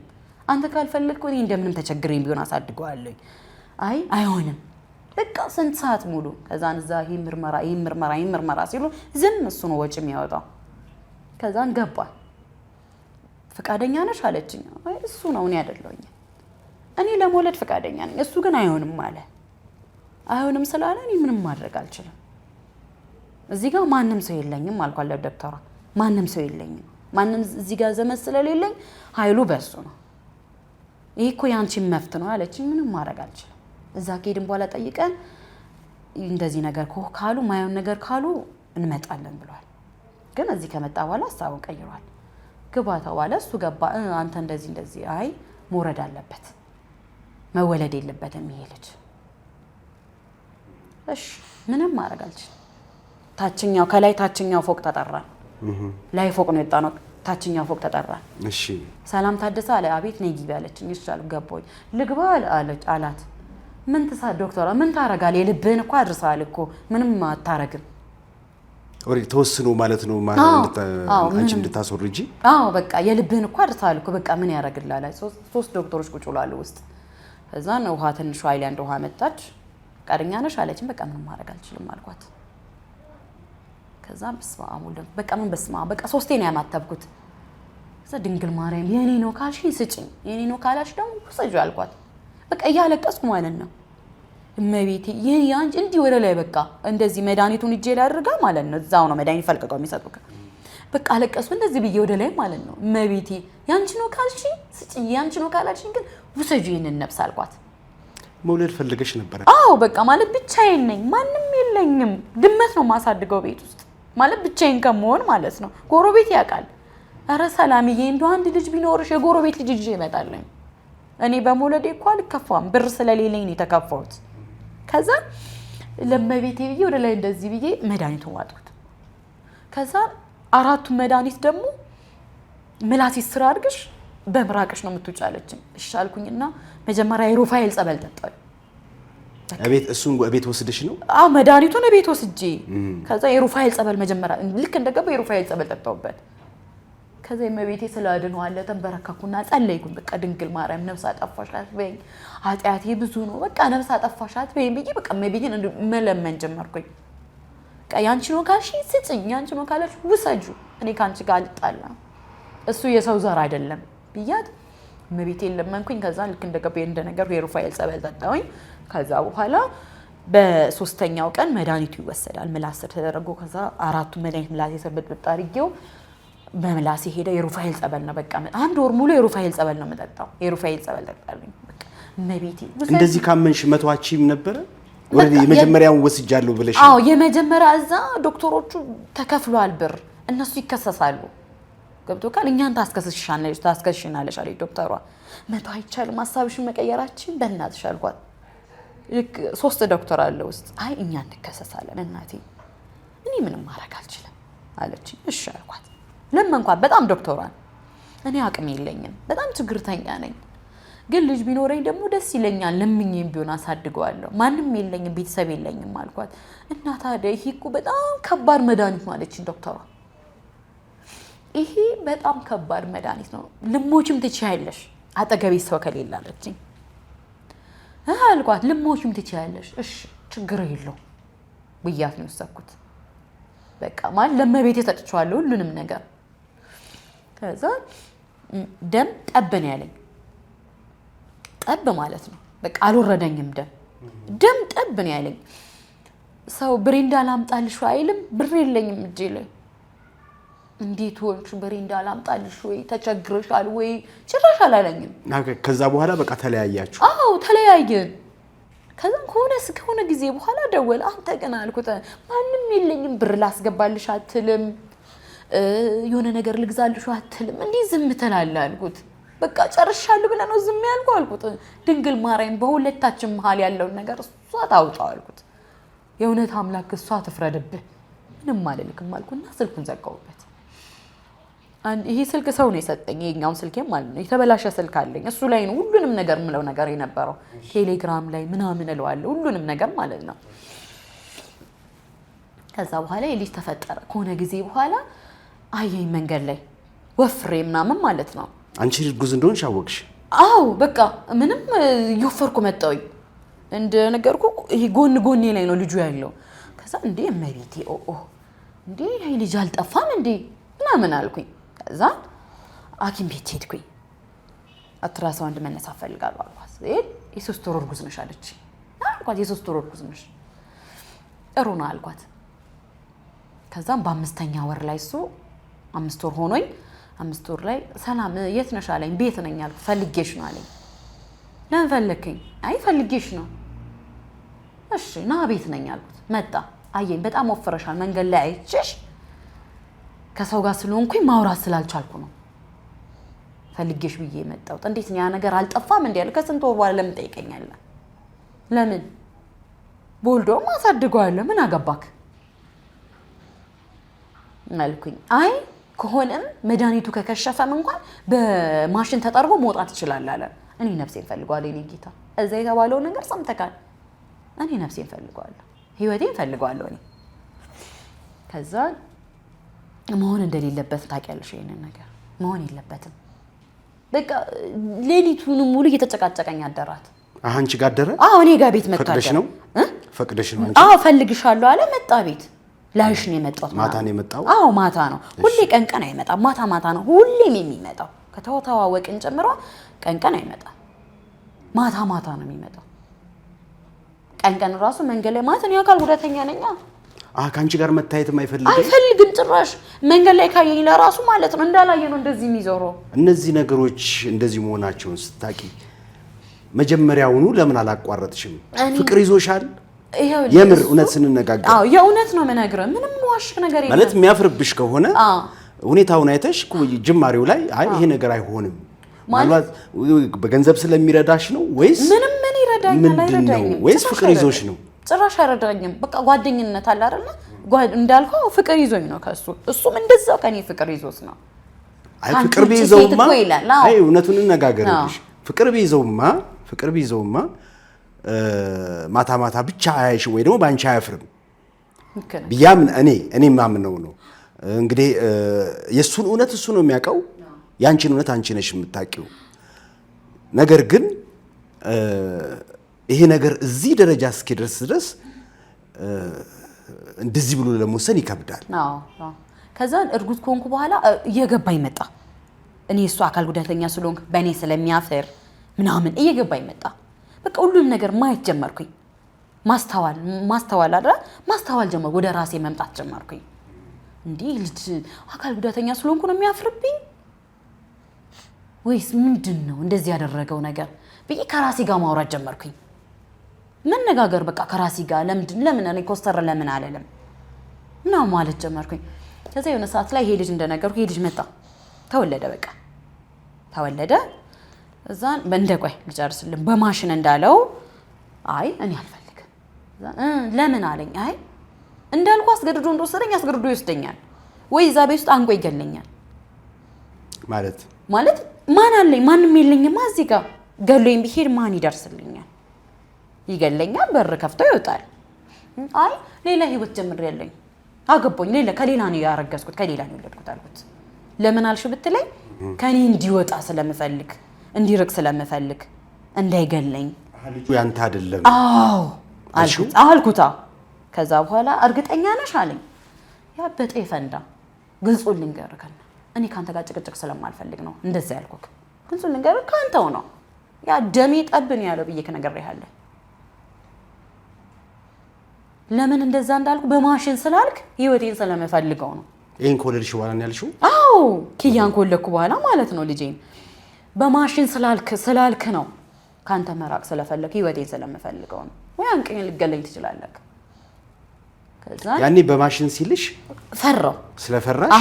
አንተ ካልፈለግኩ እኔ እንደምንም ተቸግሬኝ ቢሆን አሳድገዋለሁ አይ አይሆንም በቃ ስንት ሰዓት ሙሉ ከዛን እዛ ይሄ ምርመራ ሲሉ ዝም እሱ ነው ወጪ የሚያወጣው ከዛን ገባ ፈቃደኛ ነሽ አለችኝ አይ እሱ ነው እኔ አይደለሁኝ እኔ ለመውለድ ፈቃደኛ ነኝ እሱ ግን አይሆንም አለ አይሆንም ስላለ እኔ ምንም ማድረግ አልችልም እዚህ ጋር ማንንም ሰው የለኝም አልኳለ ዶክተሯ ማንንም ሰው የለኝም ማንንም እዚህ ጋር ዘመድ ስለሌለኝ ኃይሉ በሱ ነው ይሄ እኮ ያንቺ መፍት ነው አለችኝ ምንም ማድረግ አልችልም እዛ ከሄድን በኋላ ጠይቀን እንደዚህ ነገር ካሉ ማየውን ነገር ካሉ እንመጣለን ብሏል ግን እዚህ ከመጣ በኋላ ሐሳቡን ቀይሯል ግባታው አለ እሱ ገባ አንተ እንደዚህ አይ መውረድ አለበት መወለድ የለበትም ይሄ ልጅ እሺ ምንም ማድረግ አልችልም ታችኛው ፎቅ ተጠራ ላይ ፎቅ ነው የጣነው ታችኛው ፎቅ ተጠራ እሺ ሰላም ታደሰ አለ አቤት ነይ ግቢ አለችኝ እሺ አልኩ ገባሁኝ ልግባ አላት ምን ተሳ ዶክተሯ ምን ታረጋለ የልብህን እኮ አድርሳል እኮ ምንም አታረግም ኦሬዲ ተወስኖ ማለት ነው ማለት አንቺ እንድታስወርጂ በቃ የልብህን እኮ አድርሳል እኮ በቃ ምን ያረጋግላል ሶስት ዶክተሮች ቁጭ ብለዋል ውስጥ ከዛን ውሃ ትንሽ ሃይላንድ ውሃ መጣች ፈቃደኛ ነሽ አለችኝ በቃ ምንም ማድረግ አልችልም አልኳት ከዛ በስማ በቃ ሶስቴ ነው ያማተብኩት ከዛ ድንግል ማርያም የኔ ነው ካልሽኝ ስጪኝ የኔ ነው ካላሽ ደግሞ ሰጁ አልኳት በቃ እያለቀስኩ ማለት ነው እመቤቴ ያንቺ እንዲህ ወደ ላይ በቃ እንደዚህ መድኃኒቱን እጄ ላይ አድርጋ ማለት ነው እዛው ነው መድኃኒት ፈልቀቀው የሚሰጡት በቃ አለቀስኩ እንደዚህ ብዬ ወደ ላይ ማለት ነው እመቤቴ ያንቺ ነው ካልሽኝ ስጪኝ ያንቺ ነው ካላሽኝ ግን ውሰጁ ይሄንን ነፍስ አልኳት መውለድ ፈልገሽ ነበር በቃ ማለት ብቻዬን ነኝ ማንንም የለኝም ድመት ነው ማሳድገው ቤት ውስጥ ማለት ብቻዬን ከመሆን ማለት ነው ጎረቤት ያውቃል ኧረ ሰላምዬ እንደው አንድ ልጅ ቢኖርሽ የጎረቤት ልጅ ይዤ እመጣለሁ እኔ በመውለዴ እኮ አልከፋም ብር ስለሌለኝ ነው የተከፋሁት ከዛ ለመቤቴ ብዬ ወደ ላይ እንደዚህ ብዬ መድኃኒቱን ዋጥኩት ከዛ አራቱን መድኃኒት ደግሞ ምላስ ይስራ አድርግሽ በምራቅሽ ነው የምትውጫለችኝ እሺ አልኩኝና መጀመሪያ የሩፋኤል ጸበል ጠጣሁ ቤት ወስደሽ ነው መድኃኒቱን ቤት ወስጄ ከዛ የሩፋኤል ጸበል መጀመሪያ ልክ እንደገባ የሩፋኤል ጸበል ጠጣሁበት ከዛ የመቤቴ ስላድነው አለ ተንበረከኩና ጸለይኩኝ በቃ ድንግል ማርያም ነፍስ አጠፋሽ አትበይኝ ኃጢአቴ ብዙ ነው በቃ ነፍስ አጠፋሽ አትበይኝ ብዬ በቃ መቤቴን መለመን ጀመርኩኝ በቃ ያንቺ ነው ካልሽኝ ስጪኝ ያንቺ ነው ካላሽ ውሰጁ እኔ ካንቺ ጋር አልጣላም እሱ የሰው ዘር አይደለም ብያት መቤቴን ለመንኩኝ ከዛ ልክ እንደገባ እንደነገር የሩፋኤል ጸበል ጠጣሁኝ ከዛ በኋላ በሶስተኛው ቀን መድኃኒቱ ይወሰዳል ምላስ ተደረጎ ከዛ አራቱ መድኃኒት ምላስ የሰበጥብጥ አድርጌው በምላስ ሄደ የሩፋኤል ጸበል ነው በቃ አንድ ወር ሙሉ የሩፋኤል ጸበል ነው የምጠጣው የሩፋኤል ጸበል ጠጣልኝ በቃ መቤቴ እንደዚህ ካመንሽ መተዋቺም ነበር ወሬ የመጀመሪያውን ወስጃለሁ ብለሽ የመጀመሪያ እዛ ዶክተሮቹ ተከፍሏል ብር እነሱ ይከሰሳሉ ገብቶ ካል እኛን ታስከስሽናለሽ አለኝ ዶክተሯ መቶ አይቻልም ሐሳብሽን መቀየራችን በእናትሽ አልኳት ልክ 3 ዶክተር አለ ውስጥ አይ እኛ እንከሰሳለን እናቴ እኔ ምንም ማድረግ አልችልም አለች እሺ አልኳት ለመንኳት በጣም ዶክተሯን እኔ አቅም የለኝም በጣም ችግርተኛ ነኝ ግን ልጅ ቢኖረኝ ደግሞ ደስ ይለኛል ለምኝም ቢሆን አሳድገዋለሁ ማንንም የለኝም ቤተሰብ የለኝም አልኳት እና ታዲያ ይሄ እኮ በጣም ከባድ መድኃኒት ነው አለችኝ ዶክተሯ ይሄ በጣም ከባድ መድኃኒት ነው ልሞችም ትችያለሽ አጠገቤ ሰው ከሌለ አለችኝ። አልኳት ልሞችም ትችያለሽ እሺ ችግር የለው ብያት ነው የወሰድኩት። በቃ ማለት ለመቤቴ ሰጥቼዋለሁ ሁሉንም ነገር። ከዛ ደም ጠብ ነው ያለኝ። ጠብ ማለት ነው በቃ አልወረደኝም ደም ጠብ ነው ያለኝ። ሰው ብሬንዳ ላምጣልሽ አይልም ብር የለኝም እጄ ላይ። እንዴት ሆንሽ ብሬንዳ ላምጣልሽ ወይ ተቸግረሻል ወይ ጭራሽ አላለኝም። ከዛ በኋላ በቃ ተለያያችሁ? አዎ ተለያየን። ከዛ ከሆነ ጊዜ በኋላ ደወለ። አንተ ግን አልኩት ማንም የለኝም ብር ላስገባልሽ አትልም የሆነ ነገር ልግዛልሽ አትልም እንዴ ዝም ትላለህ አልኩት። በቃ ጨርሻለሁ ብለህ ነው ዝም ያልኩህ አልኩት። ድንግል ማርያም በሁለታችን መሃል ያለውን ነገር እሷ ታውጣው አልኩት። የእውነት አምላክ እሷ ትፍረድብህ ምንም አልልክም አልኩና ስልኩን ዘጋሁበት። ይሄ ስልክ ሰው ነው የሰጠኝ ይሄኛው ስልኬም ማለት ነው የተበላሸ ስልክ አለኝ እሱ ላይ ነው ሁሉንም ነገር ምለው ነገር የነበረው ቴሌግራም ላይ ምናምን እለዋለሁ ሁሉንም ነገር ማለት ነው። ከዛ በኋላ ልጅ ተፈጠረ። ከሆነ ጊዜ በኋላ አየኝ መንገድ ላይ ወፍሬ ምናምን ማለት ነው። አንቺ እርጉዝ እንደሆንሽ አወቅሽ? አዎ በቃ ምንም ይወፈርኩ መጣሁኝ እንደነገርኩ ይሄ ጎኔ ላይ ነው ልጁ ያለው። ከዛ እንዴ እመቤቴ እንዴ ይሄ ልጅ አልጠፋም እንዴ ምናምን አልኩኝ። ከዛ ሐኪም ቤት ሄድኩኝ። አትራሳውንድ መነሳት ፈልጋለሁ አልኳት። የ3 ወር እርጉዝ ነሽ አለች። አልኳት የ3 ወር እርጉዝ ነሽ ጥሩ ነው አልኳት። ከዛም በ5ኛ ወር ላይ እሱ 5 ወር ሆኖኝ 5 ወር ላይ ሰላም የት ነሽ አለኝ። ቤት ነኝ አልኩት። ፈልጌሽ ነው አለኝ። ለምን ፈለከኝ? አይ ፈልጌሽ ነው። እሺ ና ቤት ነኝ አልኩት። መጣ አየኝ። በጣም ወፍረሻል መንገድ ላይ አይቼሽ ከሰው ጋር ስለሆንኩኝ ማውራት ስላልቻልኩ ነው ፈልጌሽ ብዬ መጣሁት። እንዴት ነው ያ ነገር አልጠፋም እንዴ አለ። ከስንት ወር በኋላ ለምን ጠይቀኛለህ? ለምን ቦልዶም አሳድገዋለሁ ምን አገባክ አልኩኝ። አይ ከሆነም መድኃኒቱ ከከሸፈም እንኳን በማሽን ተጠርጎ መውጣት ይችላል አለ። እኔ ነፍሴን ፈልገዋለሁ የኔ ጌታ። እዛ የተባለው ነገር ሰምተካል። እኔ ነፍሴን ፈልገዋለሁ ህይወቴን ፈልገዋለሁ እኔ። ከዛ መሆን እንደሌለበት ታውቂያለሽ ይሄንን ነገር መሆን የለበትም። በቃ ሌሊቱን ሙሉ እየተጨቃጨቀኝ አደራት። አንቺ ጋር አደረ? አዎ እኔ ጋር ቤት መጣ። ፈቅደሽ ነው አንቺ? አዎ ፈልግሻለሁ አለ። መጣ ቤት ላይሽ ነው የመጣው። ማታ ነው የመጣው? አዎ ማታ ነው። ሁሌ ቀን አይመጣም ማታ ነው ሁሌም የሚመጣው። ከተዋወቅን ጨምሮ ቀን አይመጣም ማታ ነው የሚመጣው። ቀን ራሱ መንገድ ላይ ማለት ነው አካል ጉዳተኛ ነኝ። ካንቺ ጋር መታየትም አይፈልግም ጭራሽ። መንገድ ላይ ካየኝ ለራሱ ማለት ነው እንዳላየ ነው እንደዚህ የሚዞረው። እነዚህ ነገሮች እንደዚህ መሆናቸውን ስታቂ መጀመሪያውኑ ለምን አላቋረጥሽም? ፍቅር ይዞሻል? የምር እውነት ስንነጋገር አዎ የእውነት ነው የምነግርህ። ምንም ዋሽክ ነገር የለም ማለት የሚያፍርብሽ ከሆነ ሁኔታውን አይተሽ ጅማሬው ላይ አይ ይሄ ነገር አይሆንም ማለት በገንዘብ ስለሚረዳሽ ነው ወይስ ምንም ምን ይረዳኛል? አይረዳኝም። ወይስ ፍቅር ይዞሽ ነው? ጭራሽ አይረዳኝም። በቃ ጓደኝነት አለ አይደል? እንዳልከው ፍቅር ይዞኝ ነው ከሱ። እሱም እንደዛው ከኔ ፍቅር ይዞት ነው። አይ ፍቅር ቢይዘውማ አይ እውነቱን እንነጋገርልሽ። ፍቅር ቢይዘውማ ማታ ብቻ አያይሽ ወይ ደግሞ ባንቺ አያፍርም ቢያምን እኔ ማምነው ነው። እንግዲህ የሱን እውነት እሱ ነው የሚያውቀው፣ ያንቺን እውነት አንቺ ነሽ የምታውቂው። ነገር ግን ይሄ ነገር እዚህ ደረጃ እስኪደርስ ድረስ እንደዚህ ብሎ ለመወሰን ይከብዳል። አዎ ከዛ እርጉዝ ከሆንኩ በኋላ እየገባኝ መጣ። እኔ እሱ አካል ጉዳተኛ ስለሆንኩ በእኔ ስለሚያፍር ምናምን እየገባኝ መጣ። በቃ ሁሉም ነገር ማየት ጀመርኩኝ። ማስተዋል አይደል? ማስተዋል ጀመርኩ። ወደ ራሴ መምጣት ጀመርኩኝ። እንዴ ልጅ አካል ጉዳተኛ ስለሆንኩ ነው የሚያፍርብኝ ወይስ ምንድነው እንደዚህ ያደረገው ነገር ብዬ ከራሴ ጋር ማውራት ጀመርኩኝ። መነጋገር በቃ ከራሴ ጋር ለምን እኔ ኮስተር ለምን አለለም ምናምን ማለት ጀመርኩኝ። ከዛ የሆነ ሰዓት ላይ ይሄ ልጅ እንደነገርኩ ይሄ ልጅ መጣ፣ ተወለደ። በቃ ተወለደ። እዛን በእንደቆይ ልጨርስልን በማሽን እንዳለው አይ እኔ አልፈልግም ለምን አለኝ። አይ እንዳልኩ አስገድዶ እንደወሰደኝ አስገድዶ ይወስደኛል ወይ እዛ ቤት ውስጥ አንቆ ይገለኛል ማለት ማን አለኝ? ማንም የለኝማ እዚህ ጋር ገሎኝ ቢሄድ ማን ይደርስልኛል? ይገለኛል፣ በር ከፍቶ ይወጣል። አይ ሌላ ህይወት ጀምሬያለሁ፣ አገባኝ፣ ከሌላ ነው ያረገዝኩት፣ ከሌላ ነው የወለድኩት አልኩት። ለምን አልሽ ብትለኝ ከኔ እንዲወጣ ስለምፈልግ እንዲርቅ ስለምፈልግ እንዳይገለኝ። ልጁ ያንተ አይደለም? አዎ አልኩታ። ከዛ በኋላ እርግጠኛ ነሽ አለኝ። ያበጠ ይፈንዳ። ግልጹን ልንገርህ፣ እኔ ካንተ ጋር ጭቅጭቅ ስለማልፈልግ ነው እንደዛ ያልኩህ። ግልጹን ልንገርህ ካንተው ነው። ያ ደሜ ጠብን ያለው ብዬሽ ነግሬሃለሁ። ለምን እንደዛ እንዳልኩ በማሽን ስላልክ ህይወቴን ስለምፈልገው ነው። ይሄን ኮለልሽ በኋላ ነው ያልሽው? አዎ ኪያን ኮለኩ በኋላ ማለት ነው ልጄን። በማሽን ስላልክ ነው ካንተ መራቅ ስለፈለክ ህይወቴን ስለምፈልገው ነው። ወይ አንቀኝ ልገለኝ ትችላለህ። ከዛ ያኔ በማሽን ሲልሽ ፈራው። ስለፈራሽ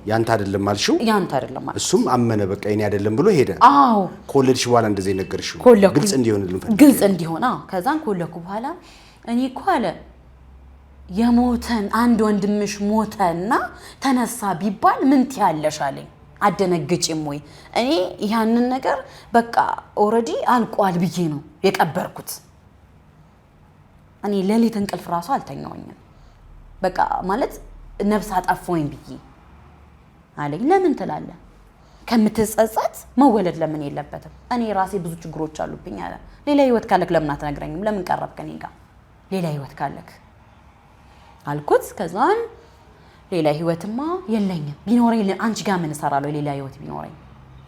ያንተ አይደለም አልሽው? ያንተ አይደለም ማለት እሱም አመነ። በቃ የኔ አይደለም ብሎ ሄደ። አዎ ኮለልሽ በኋላ እንደዚህ ነገርሽው? ግልጽ እንዲሆንልን ፈልጌ። ግልጽ እንዲሆን። ከዛን ኮለኩ በኋላ እኔ እኮ አለ የሞተን አንድ ወንድምሽ ሞተና ተነሳ ቢባል ምን ትያለሽ አለኝ። አደነግጭም ወይ? እኔ ያንን ነገር በቃ ኦሬዲ አልቋል ብዬ ነው የቀበርኩት። እኔ ሌሊት እንቅልፍ ራሱ አልተኛውኝም። በቃ ማለት ነፍስ አጠፋኝ ብዬ አለኝ። ለምን ትላለህ? ከምትጸጸት መወለድ ለምን የለበትም? እኔ ራሴ ብዙ ችግሮች አሉብኝ አለ። ሌላ ህይወት ካለክ ለምን አትነግረኝም? ለምን ቀረብክ እኔ ጋር? ሌላ ህይወት ካለክ አልኩት። ከዛን ሌላ ህይወትማ የለኝም። ቢኖረኝ አንቺ ጋር ምን እሰራለሁ? ሌላ ህይወት ቢኖረኝ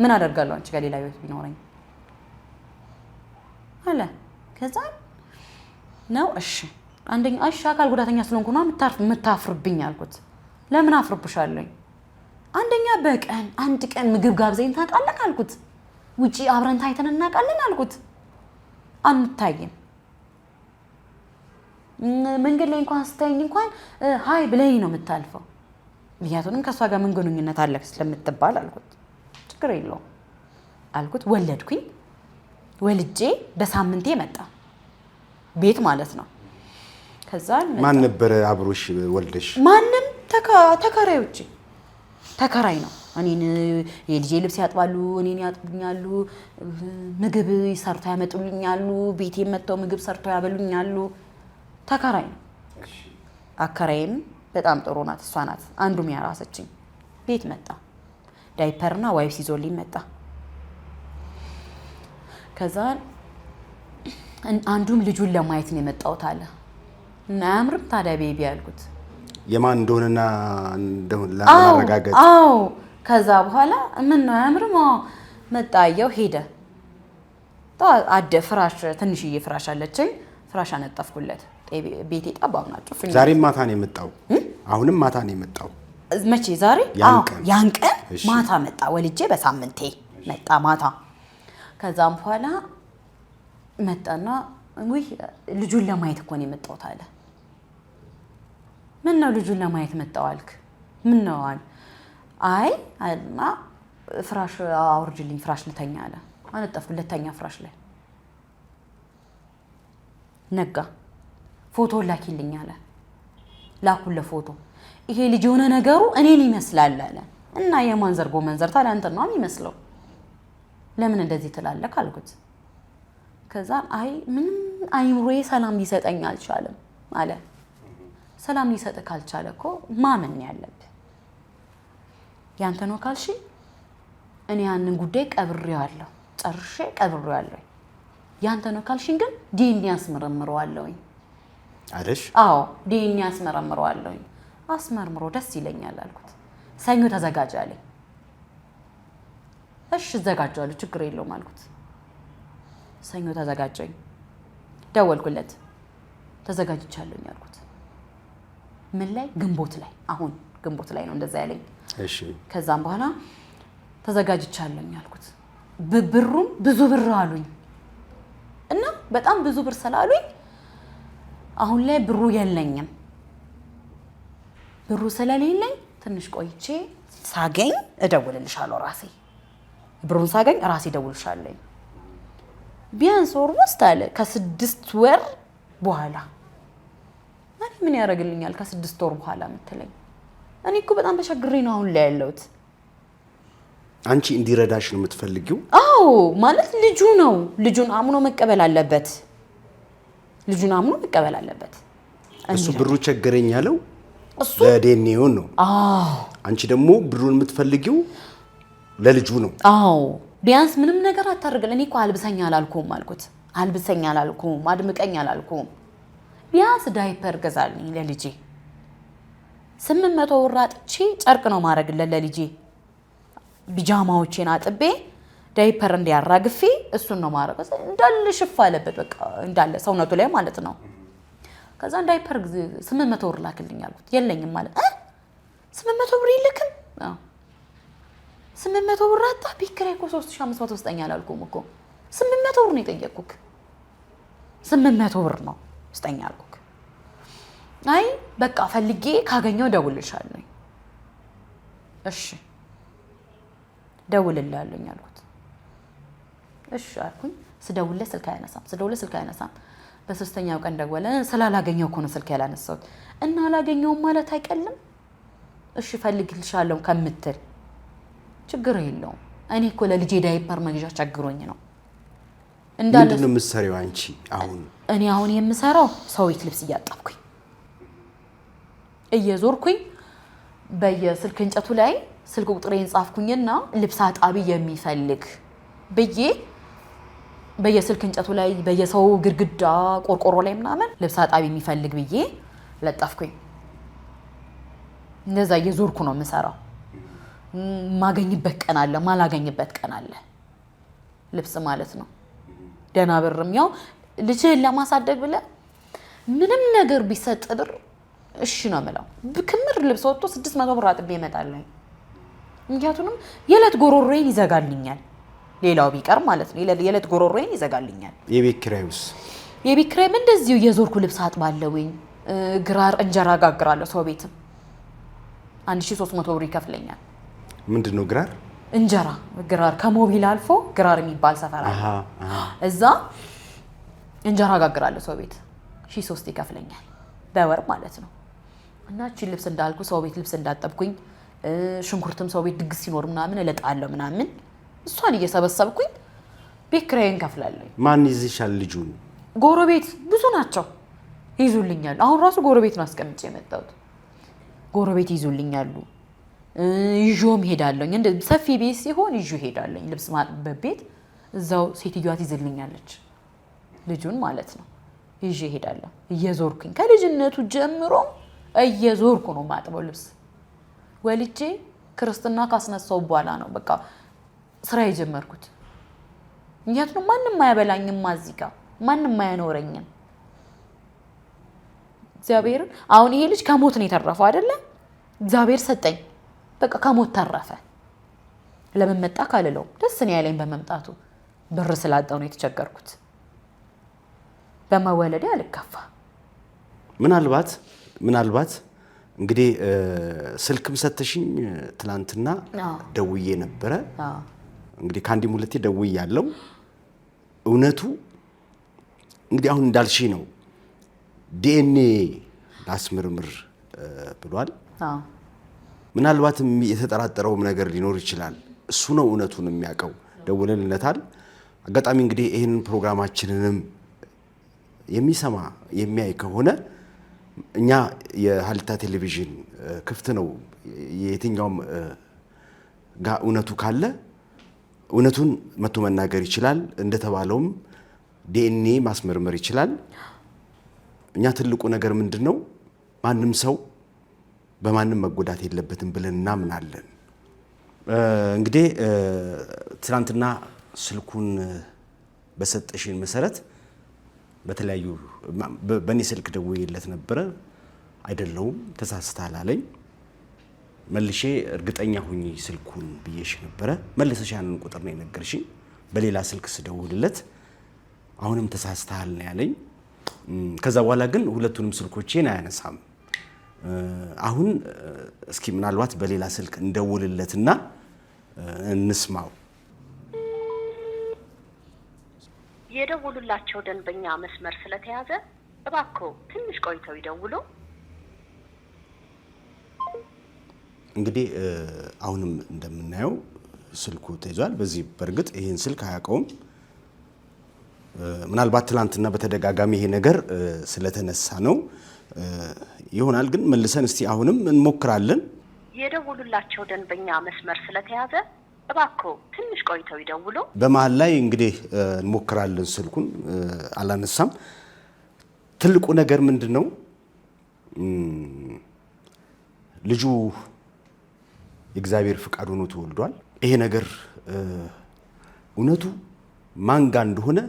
ምን አደርጋለሁ? አንቺ ጋር ሌላ ህይወት ቢኖረኝ አለ። ከዛን ነው እሺ፣ አንደኛ እሺ አካል ጉዳተኛ ስለሆንኩ ነው የምታፍርብኝ አልኩት። ለምን አፍርብሻለሁ? አንደኛ በቀን አንድ ቀን ምግብ ጋብዘኝ ታውቃለህ አልኩት። ውጪ አብረን ታይተን እናውቃለን አልኩት። አንታይም። መንገድ ላይ እንኳን ስታይኝ እንኳን ሃይ ብለኝ ነው የምታልፈው። ምክንያቱም ከሷ ጋር ምን ግንኙነት አለክ ስለምትባል አልኩት። ችግር የለውም አልኩት። ወለድኩኝ። ወልጄ በሳምንቴ መጣ ቤት ማለት ነው። ከዛ ማን ነበር አብሮሽ ወልደሽ? ማንም ተከራዮቼ። ተከራይ ነው። እኔን የልጄ ልብስ ያጥባሉ፣ እኔን ያጥቡኛሉ፣ ምግብ ሰርተው ያመጡልኛሉ፣ ቤቴ መጥተው ምግብ ሰርተው ያበሉኛሉ። ተከራይ ነው። አከራይም በጣም ጥሩ ናት። እሷ ናት አንዱም ያራሰችኝ። ቤት መጣ። ዳይፐርና ዋይፕስ ይዞልኝ መጣ። ከዛ አንዱም ልጁን ለማየት ነው የመጣሁት አለ። እና አያምርም ታዲያ ቤቢ ያልኩት የማን እንደሆነና ለማረጋገጥ። አዎ ከዛ በኋላ ምን ነው አያምርም? መጣየው ሄደ። ፍራሽ ትንሽዬ ፍራሽ አለችኝ። ፍራሽ አነጠፍኩለት። ቤቴ ጠባብ ናቸው። ዛሬ ማታ ነው የመጣው? አሁንም ማታ ነው የመጣው? መቼ? ዛሬ ያን ቀን ማታ መጣ። ወልጄ በሳምንቴ መጣ ማታ። ከዛም በኋላ መጣና ወይ ልጁን ለማየት እኮ ነው የመጣሁት አለ። ምን ነው ልጁን ለማየት መጣው አልክ? ምን ነው አለ። አይ አልና ፍራሽ አውርጅልኝ፣ ፍራሽ ልተኛ አለ። አነጠፍኩለት፣ ተኛ ፍራሽ ላይ። ነጋ። ፎቶ ላኪልኝ አለ። ላኩለት ፎቶ። ይሄ ልጅ የሆነ ነገሩ እኔን ይመስላል አለ። እና የማን ዘርጎ መንዘር ታዲያ አንተ ነው የሚመስለው? ለምን እንደዚህ ትላለህ አልኩት። ከዛ አይ ምንም አይምሮዬ ሰላም ሊሰጠኝ አልቻለም አለ። ሰላም ሊሰጥህ ካልቻለ እኮ ማመን ያለብህ ያንተ ነው ካልሽ እኔ ያንን ጉዳይ ቀብሬዋለሁ፣ ጨርሼ ቀብሬዋለሁ። ያንተ ነው ካልሽኝ ግን ዲኤንኤ አስመረምረዋለሁ አይደል? አዎ ዲኤንኤ አስመረምረዋለሁ። አስመርምሮ ደስ ይለኛል አልኩት። ሰኞ ተዘጋጅ አለኝ። እሺ እዘጋጃለሁ፣ ችግር የለውም አልኩት። ሰኞ ተዘጋጀኝ። ደወልኩለት። ተዘጋጅቻለሁ አልኩት። ምን ላይ? ግንቦት ላይ። አሁን ግንቦት ላይ ነው እንደዛ ያለኝ። እሺ ከዛም በኋላ ተዘጋጅቻለሁ አልኩት። ብሩም ብዙ ብር አሉኝ እና በጣም ብዙ ብር ስላሉኝ አሁን ላይ ብሩ የለኝም። ብሩ ስለሌለኝ ትንሽ ቆይቼ ሳገኝ እደውልልሻለሁ ራሴ። ብሩን ሳገኝ ራሴ እደውልልሻለሁ። ቢያንስ ወር ውስጥ አለ ከ6 ወር በኋላ። እኔ ምን ያደርግልኛል ከ6 ወር በኋላ የምትለኝ? እኔ እኮ በጣም ተቸግሬ ነው አሁን ላይ ያለሁት። አንቺ እንዲረዳሽ ነው የምትፈልጊው? አዎ ማለት ልጁ ነው። ልጁን አምኖ መቀበል አለበት። ልጁን አምኖ መቀበል አለበት። እሱ ብሩ ቸገረኝ ያለው ለዲኤንኤው ነው። አዎ አንቺ ደግሞ ብሩን የምትፈልጊው ለልጁ ነው። አዎ ቢያንስ ምንም ነገር አታርግልኝ። እኔ እኮ አልብሰኛ አላልኩም አልኩት። አልብሰኛ አላልኩም፣ አድምቀኛ አላልኩም። ቢያንስ ዳይፐር ገዛልኝ ለልጄ 800 ብር አጥቼ ጨርቅ ነው ማረግለት ለልጄ ቢጃማዎቼን አጥቤ ዳይፐር እንዲያራግፊ እሱን ነው ማረግ እንዳለ ሽፍ አለበት በቃ እንዳለ ሰውነቱ ላይ ማለት ነው። ከዛ ዳይፐር 800 ብር ላክልኝ አልኩት። የለኝም ማለት 800 ብር ይልክም? አዎ 800 ብር አጣ። ቢክራይ እኮ 3500 ስጠኝ አላልኩም እኮ 800 ብር ነው የጠየቅኩክ። 800 ብር ነው ስጠኝ አልኩክ። አይ በቃ ፈልጌ ካገኘው ደውልልሻለሁ። እሺ ደውልልሃለሁ አልኩት። እሺ አልኩኝ። ስደውልለት ስልክ አያነሳም። በሶስተኛው ቀን ደወለ። ስላላገኘው እኮ ነው ስልክ ያላነሳሁት። እና አላገኘውም ማለት አይቀልም። እሺ ፈልግልሻለሁ ከምትል ችግር የለውም። እኔ እኮ ለልጄ ዳይፐር መግዣ ቸግሮኝ ነው። ምንድን ነው የምትሰሪው አንቺ አሁን? እኔ አሁን የምሰራው ሰው ቤት ልብስ እያጠብኩኝ እየዞርኩኝ በየስልክ እንጨቱ ላይ ስልክ ቁጥሬን ጻፍኩኝና ልብስ አጣቢ የሚፈልግ ብዬ በየስልክ እንጨቱ ላይ በየሰው ግድግዳ ቆርቆሮ ላይ ምናምን ልብስ አጣቢ የሚፈልግ ብዬ ለጣፍኩኝ። እንደዛ እየዞርኩ ነው የምሰራው። ማገኝበት ቀን አለ፣ ማላገኝበት ቀን አለ። ልብስ ማለት ነው። ደህና ብርም ያው ልጅህን ለማሳደግ ብለህ ምንም ነገር ቢሰጥ ብር እሺ ነው የምለው። ክምር ልብስ ወጥቶ 600 ብር አጥቤ እመጣለሁ። ምክንያቱም የዕለት ጎሮሮዬን ይዘጋልኛል። ሌላው ቢቀር ማለት ነው የዕለት ጎሮሮዬን ይዘጋልኛል። የቤት ኪራዩስ? የቤት ኪራይም እንደዚሁ የዞርኩ ልብስ አጥባለሁኝ። ግራር እንጀራ ጋግራለሁ። ሰው ቤትም 1300 ብር ይከፍለኛል። ምንድነው ግራር? እንጀራ ግራር ከሞቢል አልፎ ግራር የሚባል ሰፈር አለ። እዛ እንጀራ ጋግራለሁ። ሰው ቤት 1300 ይከፍለኛል በወር ማለት ነው። እና እቺ ልብስ እንዳልኩ ሰው ቤት ልብስ እንዳጠብኩኝ ሽንኩርትም ሰው ቤት ድግስ ሲኖር ምናምን እለጣለሁ ምናምን እሷን እየሰበሰብኩኝ ቤት ኪራይን ከፍላለሁ። ማን ይዝሻል ልጁን? ጎረቤት ብዙ ናቸው ይዙልኛል። አሁን ራሱ ጎረቤት ነው አስቀምጬ የመጣሁት። ጎረቤት ይዙልኛሉ። ይዤውም ሄዳለሁ። እንደ ሰፊ ቤት ሲሆን ይዤው ሄዳለሁ። ልብስ ማጥበብ ቤት እዛው ሴትዮዋ ትይዝልኛለች ልጁን ማለት ነው። ይዤ ሄዳለሁ እየዞርኩኝ ከልጅነቱ ጀምሮ እየዞርኩ ነው ማጥበው ልብስ። ወልጄ ክርስትና ካስነሳው በኋላ ነው በቃ ስራ የጀመርኩት። ምክንያቱም ማንንም አያበላኝም፣ እዚህ ጋር ማንንም አያኖረኝም። እግዚአብሔር አሁን ይሄ ልጅ ከሞት ነው የተረፈው አይደለ? እግዚአብሔር ሰጠኝ በቃ ከሞት ተረፈ። ለምን መጣ ካልለው ደስ ነው ያለኝ በመምጣቱ። ብር ስላጣው ነው የተቸገርኩት። በመወለዴ አልከፋ። ምናልባት እንግዲህ ስልክም ሰተሽኝ ትላንትና ደውዬ ነበረ። እንግዲህ ከአንዴም ሁለቴ ደውዬ ያለው እውነቱ እንግዲህ አሁን እንዳልሽ ነው። ዲኤንኤ ላስምርምር ብሏል። ምናልባትም የተጠራጠረውም ነገር ሊኖር ይችላል። እሱ ነው እውነቱን የሚያውቀው። ደውለንለታል። አጋጣሚ እንግዲህ ይህንን ፕሮግራማችንንም የሚሰማ የሚያይ ከሆነ እኛ የሀሌታ ቴሌቪዥን ክፍት ነው። የትኛውም ጋር እውነቱ ካለ እውነቱን መቶ መናገር ይችላል። እንደተባለውም ዲኤንኤ ማስመርመር ይችላል። እኛ ትልቁ ነገር ምንድነው? ማንም ሰው በማንም መጎዳት የለበትም ብለን እናምናለን። እንግዲህ ትናንትና ስልኩን በሰጠሽን መሰረት በተለያዩ በኔ ስልክ ደውዬለት ነበረ። አይደለውም ተሳስተሃል አለኝ። መልሼ እርግጠኛ ሁኚ ስልኩን ብዬሽ ነበረ። መልሰሽ ያንን ቁጥር ነው የነገርሽኝ። በሌላ ስልክ ስደውልለት አሁንም ተሳስተሃል ነው ያለኝ። ከዛ በኋላ ግን ሁለቱንም ስልኮቼን አያነሳም። አሁን እስኪ ምናልባት በሌላ ስልክ እንደውልለትና እንስማው። የደውሉላቸው ደንበኛ መስመር ስለተያዘ እባክዎ ትንሽ ቆይተው ይደውሉ። እንግዲህ አሁንም እንደምናየው ስልኩ ተይዟል። በዚህ በእርግጥ ይሄን ስልክ አያውቀውም። ምናልባት ትላንትና በተደጋጋሚ ይሄ ነገር ስለተነሳ ነው ይሆናል። ግን መልሰን እስቲ አሁንም እንሞክራለን። የደውሉላቸው ደንበኛ መስመር ስለተያዘ እባክዎ ትንሽ ቆይተው ይደውሉ። በመሃል ላይ እንግዲህ እንሞክራለን። ስልኩን አላነሳም። ትልቁ ነገር ምንድነው? ልጁ የእግዚአብሔር ፍቃድ ሆኖ ተወልዷል። ይሄ ነገር እውነቱ ማን ጋር እንደሆነ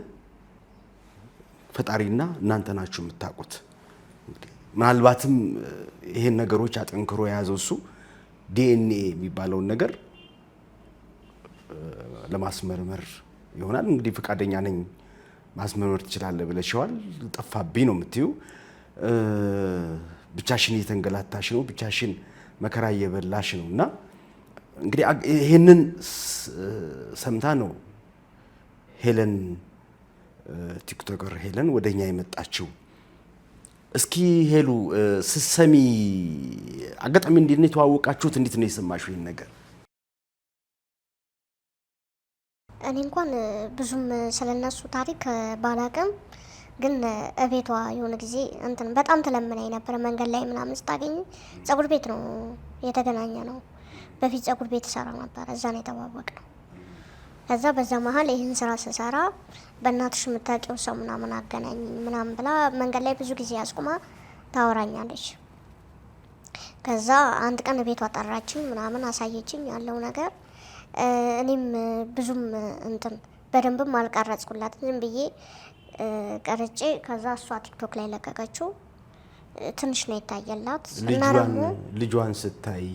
ፈጣሪና እናንተ ናችሁ የምታውቁት። ምናልባትም ይሄን ነገሮች አጠንክሮ የያዘው እሱ ዲኤንኤ የሚባለውን ነገር ለማስመርመር ይሆናል። እንግዲህ ፈቃደኛ ነኝ ማስመርመር ትችላለህ ብለሽዋል። ጠፋብኝ ነው የምትዩ። ብቻሽን እየተንገላታሽ ነው፣ ብቻሽን መከራ እየበላሽ ነው። እና እንግዲህ ይሄንን ሰምታ ነው ሄለን ቲክቶከር ሄለን ወደኛ የመጣችው። እስኪ ሄሉ ስትሰሚ አጋጣሚ እንዴት ነው የተዋወቃችሁት? እንዴት ነው የሰማሽው ይሄን ነገር? እኔ እንኳን ብዙም ስለነሱ ታሪክ ባላቅም ግን እቤቷ የሆነ ጊዜ እንትን በጣም ተለምናኝ ነበር። መንገድ ላይ ምናምን ስታገኝ ጸጉር ቤት ነው የተገናኘ ነው። በፊት ጸጉር ቤት ሰራ ነበር፣ እዛ ነው የተዋወቅነው። ከዛ በዛ መሀል ይህን ስራ ስሰራ በእናትሽ የምታውቂው ሰው ምናምን አገናኝ ምናምን ብላ መንገድ ላይ ብዙ ጊዜ አስቁማ ታወራኛለች። ከዛ አንድ ቀን ቤቷ ጠራችኝ ምናምን አሳየችኝ ያለው ነገር። እኔም ብዙም እንትን በደንብም አልቀረጽኩላት፣ ዝም ብዬ ቀርጬ ከዛ እሷ ቲክቶክ ላይ ለቀቀችው። ትንሽ ነው የታየላት እና ደግሞ ልጇን ስታይ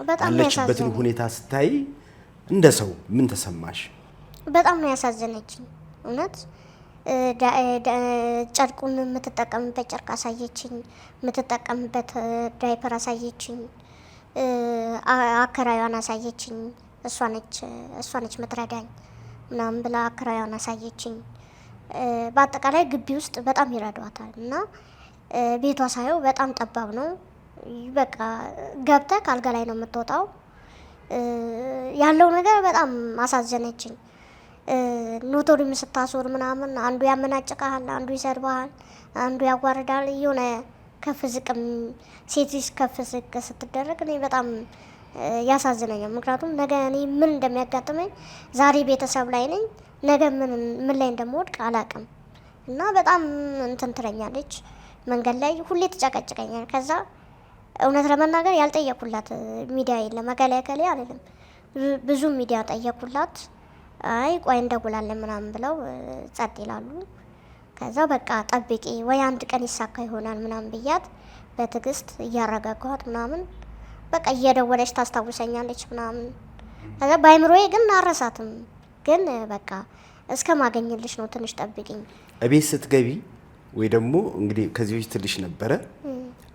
በጣም ያለችበትን ሁኔታ ስታይ እንደ ሰው ምን ተሰማሽ? በጣም ነው ያሳዘነችኝ እውነት። ጨርቁን የምትጠቀምበት ጨርቅ አሳየችኝ፣ የምትጠቀምበት ዳይፐር አሳየችኝ፣ አከራዩን አሳየችኝ። እሷ ነች ምትረዳኝ ምናምን ብላ አከራዩን አሳየችኝ። በአጠቃላይ ግቢ ውስጥ በጣም ይረዷታል እና ቤቷ ሳየው በጣም ጠባብ ነው። በቃ ገብተህ ካልጋ ላይ ነው የምትወጣው። ያለው ነገር በጣም አሳዘነችኝ። ኖቶሪም ስታሶር ምናምን አንዱ ያመናጭቃል፣ አንዱ ይሰድባል፣ አንዱ ያዋርዳል። የሆነ ከፍ ዝቅም ሴት ልጅ ከፍ ዝቅ ስትደረግ እኔ በጣም ያሳዝነኛል። ምክንያቱም ነገ እኔ ምን እንደሚያጋጥመኝ ዛሬ ቤተሰብ ላይ ነኝ፣ ነገ ምን ላይ እንደምወድቅ አላውቅም። እና በጣም እንትን ትለኛለች። መንገድ ላይ ሁሌ ትጨቀጭቀኛል። ከዛ እውነት ለመናገር ያልጠየኩላት ሚዲያ የለም። መከላከል አይደለም ብዙ ሚዲያ ጠየኩላት። አይ ቆይ እንደውላለን ምናምን ብለው ጸጥ ይላሉ። ከዛ በቃ ጠብቂ ወይ አንድ ቀን ይሳካ ይሆናል ምናምን ብያት በትዕግስት እያረጋጋኋት ምናምን በቃ እየደወለች ታስታውሰኛለች ምናምን። ከዛ በአይምሮዬ ግን አረሳትም። ግን በቃ እስከ ማገኝልሽ ነው ትንሽ ጠብቂኝ። እቤት ስትገቢ ወይ ደግሞ እንግዲህ ከዚህ በፊት ትልሽ ነበረ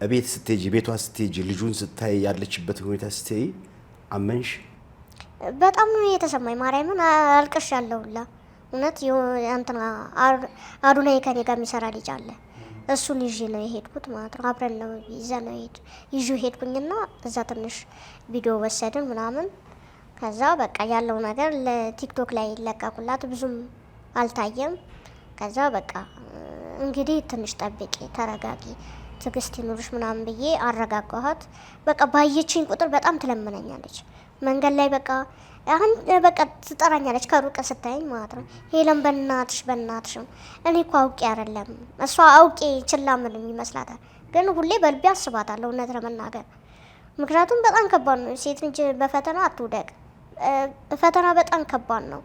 እቤት ስትሄጂ ቤቷ ስትሄጂ ልጁን ስታይ ያለችበት ሁኔታ ስታይ አመንሽ? በጣም ነው የተሰማኝ። ማርያምን አልቅሻለሁላ እውነት። እንትና አዱናይ ከኔ ጋር የሚሰራ ልጅ አለ። እሱን ይዤ ነው የሄድኩት ማለት ነው። አብረን ነው ይዤ ሄድኩኝና እዛ ትንሽ ቪዲዮ ወሰድን ምናምን። ከዛ በቃ ያለው ነገር ለቲክቶክ ላይ ለቀቁላት። ብዙም አልታየም። ከዛ በቃ እንግዲህ ትንሽ ጠብቂ፣ ተረጋጊ፣ ትዕግስት ይኑርሽ ምናምን ብዬ አረጋጋኋት። በቃ ባየችኝ ቁጥር በጣም ትለምነኛለች። መንገድ ላይ በቃ አሁን በቃ ትጠራኛለች ከሩቅ ስታየኝ ማለት ነው። ሄለን በእናትሽ እኔ እኮ አውቄ አይደለም። እሷ አውቄ ችላ ምንም ይመስላታል፣ ግን ሁሌ በልቤ አስባታለሁ እውነት ለመናገር። ምክንያቱም በጣም ከባድ ነው። ሴት ልጅ በፈተና አትውደቅ። ፈተና በጣም ከባድ ነው።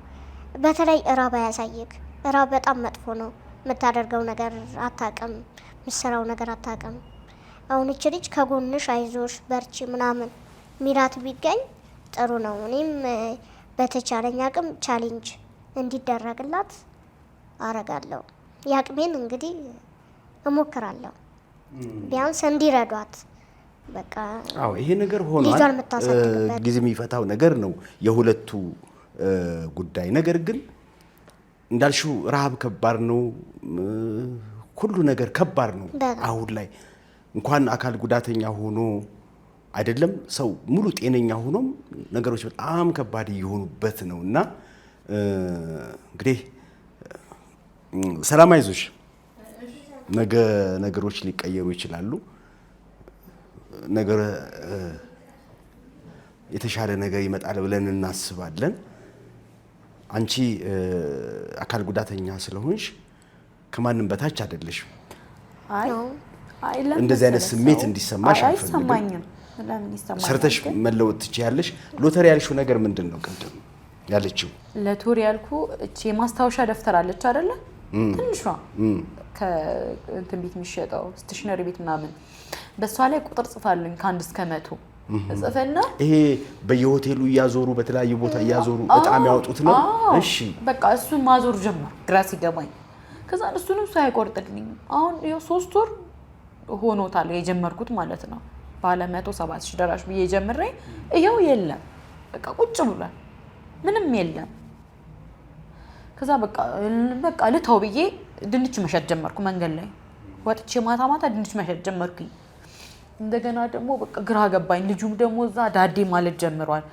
በተለይ እራብ አያሳይክ። እራብ በጣም መጥፎ ነው። የምታደርገው ነገር አታውቅም፣ የምትሰራው ነገር አታውቅም። አሁን እች ልጅ ከጎንሽ አይዞሽ በርቺ ምናምን ሚላት ቢገኝ ጥሩ ነው። እኔም በተቻለኝ አቅም ቻሌንጅ እንዲደረግላት አረጋለሁ። የአቅሜን እንግዲህ እሞክራለሁ፣ ቢያንስ እንዲረዷት። በቃ አዎ ይሄ ነገር ሆኗል። ጊዜ የሚፈታው ነገር ነው የሁለቱ ጉዳይ። ነገር ግን እንዳልሽው ረሃብ ከባድ ነው፣ ሁሉ ነገር ከባድ ነው። አሁን ላይ እንኳን አካል ጉዳተኛ ሆኖ አይደለም ሰው ሙሉ ጤነኛ ሆኖም ነገሮች በጣም ከባድ እየሆኑበት ነው። እና እንግዲህ ሰላም አይዞሽ፣ ነገ ነገሮች ሊቀየሩ ይችላሉ። የተሻለ ነገር ይመጣል ብለን እናስባለን። አንቺ አካል ጉዳተኛ ስለሆንሽ ከማንም በታች አይደለሽም። አይ እንደዚህ አይነት ስሜት እንዲሰማሽ አይሰማኝም። ለምን ይሰማኛል? ሰርተሽ መለወጥ ትችያለሽ። ሎተሪ ያልሽው ነገር ምንድን ነው? ቅድም ያለችው ለቶሪ ያልኩ እቺ የማስታወሻ ደፍተር አለች አይደለ? ትንሿ ከእንትን ቤት የሚሸጠው ስቴሽነሪ ቤት ምናምን በሷ ላይ ቁጥር ጽፋለኝ ከ1 እስከ 100 ጽፈና ይሄ በየሆቴሉ እያዞሩ በተለያዩ ቦታ እያዞሩ እጣም ያወጡት ነው። እሺ በቃ እሱን ማዞር ጀመር ግራ ሲገባኝ። ከዛ እሱንም ሰው አይቆርጥልኝም። አሁን ይኸው 3 ወር ሆኖታል የጀመርኩት ማለት ነው። ባለ 107,000 ደራሽ ብዬ ጀምሬ ይኸው የለም በቃ ቁጭ ብሏል፣ ምንም የለም። ከዛ በቃ ልተው ብዬ ድንች መሸጥ ጀመርኩ። መንገድ ላይ ወጥቼ ማታ ድንች መሸጥ ጀመርኩኝ። እንደገና ደግሞ በቃ ግራ ገባኝ። ልጁም ደግሞ እዛ ዳዴ ማለት ጀምሯል።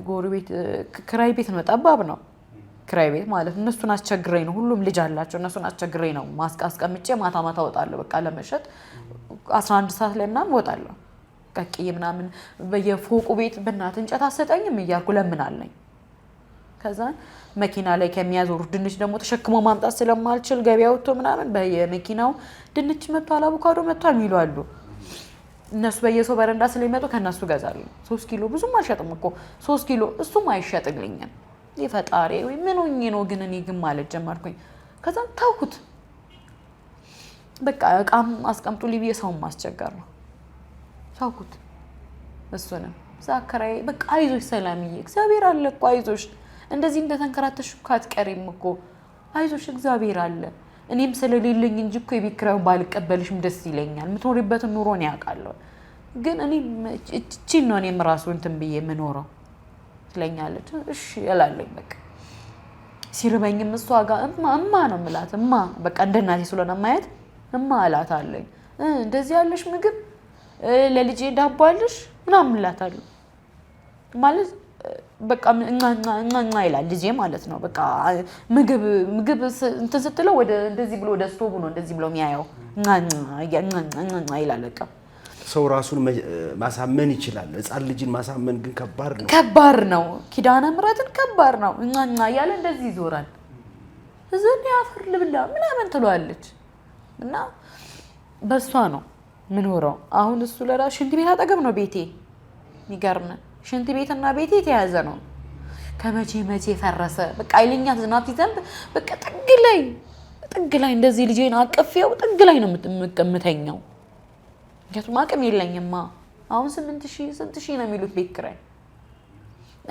ጎረቤት ክራይ ቤት ነው፣ ጠባብ ነው ክራይ ቤት ማለት። እነሱን አስቸግረኝ ነው፣ ሁሉም ልጅ አላቸው። እነሱን አስቸግረኝ ነው ማስቀምጬ ማታ ወጣለሁ በቃ ለመሸጥ 11 ሰዓት ላይ ምናምን ወጣለሁ። ቀቅዬ ምናምን በየፎቁ ቤት በእናት እንጨት አሰጠኝም እያልኩ ለምናለኝ። ከዛ መኪና ላይ ከሚያዞሩ ድንች ደግሞ ተሸክሞ ማምጣት ስለማልችል ገበያ ወጥቶ ምናምን በየመኪናው ድንች መጥቷል፣ አቮካዶ መጥቷል የሚሉ አሉ። እነሱ በየሰው በረንዳ ስለሚመጡ ከነሱ ገዛለሁ። 3 ኪሎ ብዙም አልሸጥም እኮ 3 ኪሎ እሱም አይሸጥልኝም። የፈጣሪ ወይ ምን ሆኜ ነው ግን እኔ ግን ማለት ጀመርኩኝ። ከዛ ታውኩት በቃ እቃም አስቀምጡ ሊብዬ ሰውም ማስቸገር ነው ታውኩት። እሱንም ዛከራይ በቃ አይዞሽ ሰላምዬ እግዚአብሔር አለ እኮ አይዞሽ፣ እንደዚህ እንደተንከራተሽ እኮ አትቀሪም እኮ አይዞሽ እግዚአብሔር አለ። እኔም ስለሌለኝ እንጂ እኮ የቤት ኪራዩን ባልቀበልሽም ደስ ይለኛል። የምትኖሪበትን ኑሮ ነው ያውቃለሁ። ግን እኔ እቺን ነው እኔም ራሱ እንትን ብዬ የምኖረው ትለኛለች። እሺ እላለኝ በቃ ሲርበኝም እሷ ጋር እማ ነው የምላት። እማ በቃ እንደ እናቴ ስለሆነ ማየት እማ እላታለኝ። እንደዚህ ያለሽ ምግብ ለልጄ ዳቦ አለሽ ምናምን እላታለሁ። ማለት በቃ እኛ ይላል ልጄ ማለት ነው። በቃ ምግብ እንትን ስትለው ወደ እንደዚህ ብሎ ወደ ስቶቡ ነው እንደዚህ ብሎ የሚያየው ይላል። በቃ ሰው ራሱን ማሳመን ይችላል። ህፃን ልጅን ማሳመን ግን ከባድ ነው። ኪዳነ ምሕረትን ከባድ ነው። እኛ እያለ እንደዚህ ይዞራል። እዚህ ያፈር ልብላ ምናምን ትሏለች። እና በሷ ነው ምኖረው። አሁን እሱ ለራሱ ሽንት ቤት አጠገብ ነው ቤቴ። የሚገርም ሽንት ቤትና ቤቴ የተያዘ ነው። ከመቼ ፈረሰ። በቃ አይለኛ ዝናብ ሲዘንብ በቃ ጥግ ላይ እንደዚህ ልጄን አቅፌው ጥግ ላይ ነው የምተኛው። ምክንያቱም አቅም የለኝማ። አሁን 8,000 ነው የሚሉት ቤት ኪራይ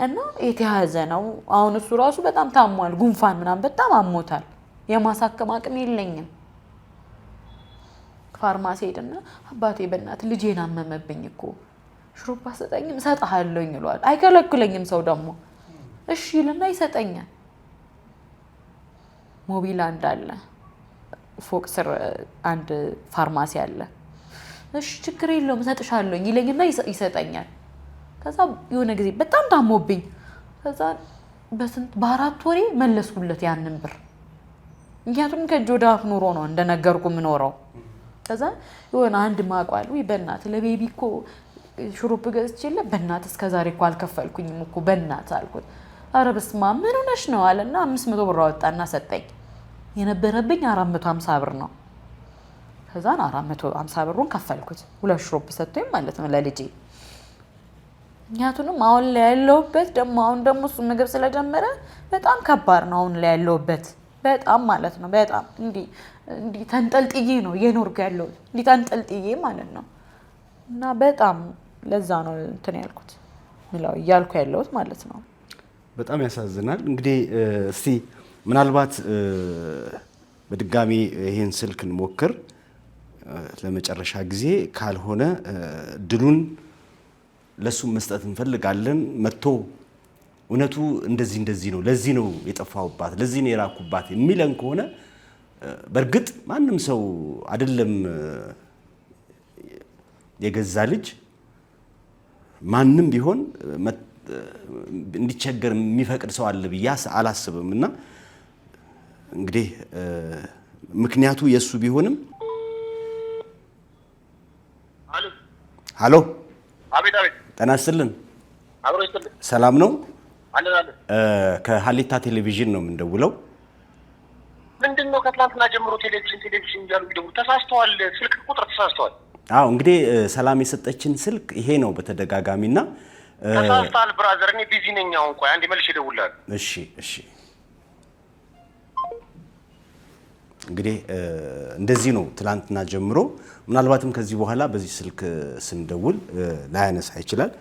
እና የተያዘ ነው። አሁን እሱ ራሱ በጣም ታሟል። ጉንፋን ምናምን በጣም አሞታል። የማሳከም አቅም የለኝም። ፋርማሲ ሄድና አባቴ በእናት ልጄን አመመብኝ እኮ ሽሮፕ አሰጠኝም እሰጥሃለሁኝ ይለዋል። አይከለክለኝም። ሰው ደግሞ እሺ ይልና ይሰጠኛል። ሞቢል እንዳለ ፎቅ ስር አንድ ፋርማሲ አለ። እሺ ችግር የለውም እሰጥሻለሁኝ ይለኝና ይሰጠኛል። ከዛ የሆነ ጊዜ በጣም ታሞብኝ ከዛ በ4 ወሬ መለስኩለት ያንን ብር። ምክንያቱም ከእጅ ወደ አፍ ኑሮ ነው እንደነገርኩ የምኖረው። ከዛ የሆነ አንድ ማቋል ወይ በእናት ለቤቢ እኮ ሽሮፕ ገዝቼለ በእናት እስከዛሬ እኮ አልከፈልኩኝም እኮ በእናት አልኩት። ኧረ በስመ አብ ምን ሆነሽ ነው አለና 500 ብር አወጣና ሰጠኝ። የነበረብኝ 450 ብር ነው። ከዛን 450 ብሩን ከፈልኩት። 2 ሽሮፕ ሰጥቶኝ ማለት ነው ለልጄ። ምክንያቱም አሁን ላይ ያለሁበት አሁን ደግሞ እሱ ምግብ ስለጀመረ በጣም ከባድ ነው አሁን ላይ ያለሁበት በጣም ማለት ነው። በጣም እንዲህ ተንጠልጥዬ ነው እየኖርኩ ያለሁት እንዲህ ተንጠልጥዬ ማለት ነው። እና በጣም ለዛ ነው እንትን ያልኩት እያልኩ ያለሁት ማለት ነው። በጣም ያሳዝናል። እንግዲህ እስቲ ምናልባት በድጋሚ ይሄን ስልክ እንሞክር ለመጨረሻ ጊዜ ካልሆነ ድሉን ለሱ መስጠት እንፈልጋለን። መጥቶ እውነቱ እንደዚህ ነው፣ ለዚህ ነው የጠፋሁባት፣ ለዚህ ነው የራኩባት የሚለን ከሆነ በእርግጥ ማንም ሰው አይደለም የገዛ ልጅ ማንም ቢሆን እንዲቸገር የሚፈቅድ ሰው አለ ብዬ አላስብም። እና እንግዲህ ምክንያቱ የሱ ቢሆንም ሀሎ አቤት ጤና ይስጥልን። አብሮ ይስጥልኝ። ሰላም ነው? አለን። ከሀሌታ ቴሌቪዥን ነው የምንደውለው። ምንድነው ከትላንትና ጀምሮ ቴሌቪዥን እያሉ ይደውሉ? ተሳስተዋል፣ ስልክ ቁጥር ተሳስተዋል። አዎ እንግዲህ ሰላም የሰጠችን ስልክ ይሄ ነው በተደጋጋሚና ተሳስተዋል ብራዘር፣ እኔ ቢዚ ነኝ አሁን። ቆይ አንዴ መልሼ እደውላለሁ። እሺ እንግዲህ እንደዚህ ነው ትላንትና ጀምሮ። ምናልባትም ከዚህ በኋላ በዚህ ስልክ ስንደውል ላያነሳ ይችላል።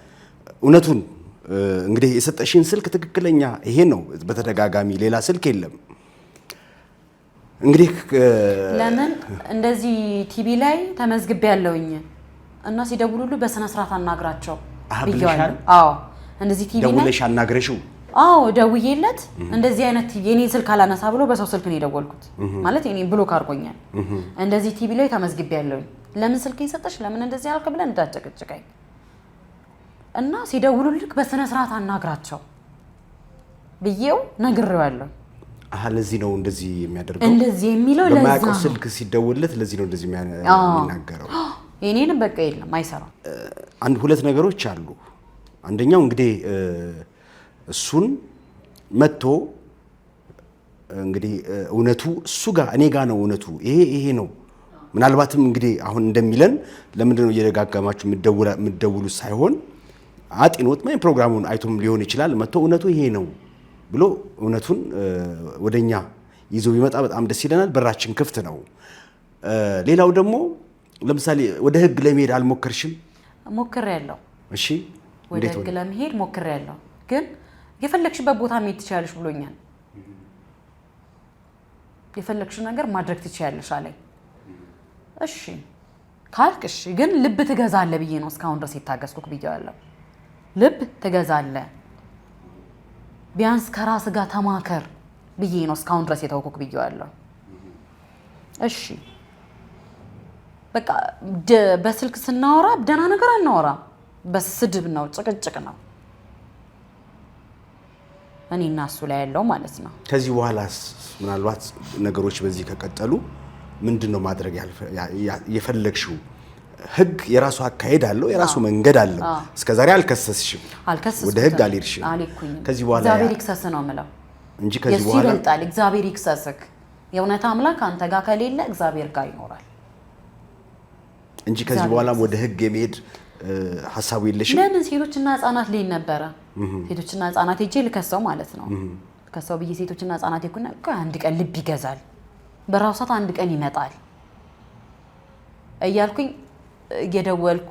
እውነቱን እንግዲህ የሰጠሽን ስልክ ትክክለኛ ይሄ ነው፣ በተደጋጋሚ ሌላ ስልክ የለም። እንግዲህ ለምን እንደዚህ ቲቪ ላይ ተመዝግቤ ያለውኝ እና ሲደውሉሉ በስነ ስርዓት አናግራቸው ብያለሁ። አዎ እንደዚህ ቲቪ ላይ ደውለሽ አናግረሽው? አዎ ደውዬለት እንደዚህ አይነት ቲቪ የኔ ስልክ አላነሳ ብሎ በሰው ስልክ ነው የደወልኩት። ማለት የኔ ብሎክ አድርጎኛል። እንደዚህ ቲቪ ላይ ተመዝግቤ ያለውኝ ለምን ስልክ ይሰጠሽ ለምን እንደዚህ ያልክ ብለን እንዳጨቅጭቀኝ እና ሲደውሉልክ በስነ ስርዓት አናግራቸው ብዬው ነግሬዋለሁ። ለዚህ ነው እንደዚህ የሚያደርገው። እንደዚህ የሚለው ለዛ በማያውቀው ስልክ ሲደውልለት ለዚህ ነው እንደዚህ የሚናገረው። የኔንም በቃ የለም አይሰራም። አንድ ሁለት ነገሮች አሉ። አንደኛው እንግዲህ እሱን መጥቶ እንግዲህ እውነቱ እሱ ጋር እኔ ጋር ነው እውነቱ ይሄ ነው። ምናልባትም እንግዲህ አሁን እንደሚለን ለምንድን ነው እየደጋገማችሁ የምትደውሉት ሳይሆን አጢኖት ማለት ፕሮግራሙን አይቶም ሊሆን ይችላል። መጥቶ እውነቱ ይሄ ነው ብሎ እውነቱን ወደኛ ይዞ ቢመጣ በጣም ደስ ይለናል። በራችን ክፍት ነው። ሌላው ደግሞ ለምሳሌ ወደ ህግ ለመሄድ አልሞከርሽም? ሞክሬያለሁ። እሺ ወደ ህግ ለመሄድ ሞክሬያለሁ፣ ግን የፈለግሽበት ቦታ መሄድ ትችያለሽ ብሎኛል። የፈለግሽው ነገር ማድረግ ትችያለሽ አለኝ። እሺ ካልክ እሺ፣ ግን ልብ ትገዛለህ ብዬ ነው እስካሁን ድረስ የታገስኩክ ብዬዋለሁ። ልብ ትገዛለህ ቢያንስ ከራስ ጋር ተማከር ብዬ ነው እስካሁን ድረስ የተውኩክ ብዬዋለሁ። እሺ በቃ በስልክ ስናወራ ደህና ነገር አናወራም፣ በስድብ ነው፣ ጭቅጭቅ ነው እኔና እሱ ላይ ያለው ማለት ነው። ከዚህ በኋላስ ምናልባት ነገሮች በዚህ ከቀጠሉ ምንድነው ማድረግ የፈለግሽው? ህግ የራሱ አካሄድ አለው፣ የራሱ መንገድ አለው። እስከዛሬ አልከሰስሽም፣ ወደ ህግ አልሄድሽም። ከዚህ በኋላ እግዚአብሔር ይክሰስ ነው የምለው እንጂ ከዚህ በኋላ ይበልጣል። እግዚአብሔር ይክሰስክ። የእውነት አምላክ አንተ ጋር ከሌለ እግዚአብሔር ጋር ይኖራል እንጂ ከዚህ በኋላ ወደ ህግ የመሄድ ሐሳቡ የለሽም? ለምን ሴቶችና ህፃናት ላይ ነበረ ሴቶችና ህፃናት ሄጄ ልከሰው ማለት ነው። ከሰው ብዬ ሴቶችና ህፃናት ይኩና አንድ ቀን ልብ ይገዛል፣ በራሱ ሰዓት አንድ ቀን ይመጣል እያልኩኝ እየደወልኩ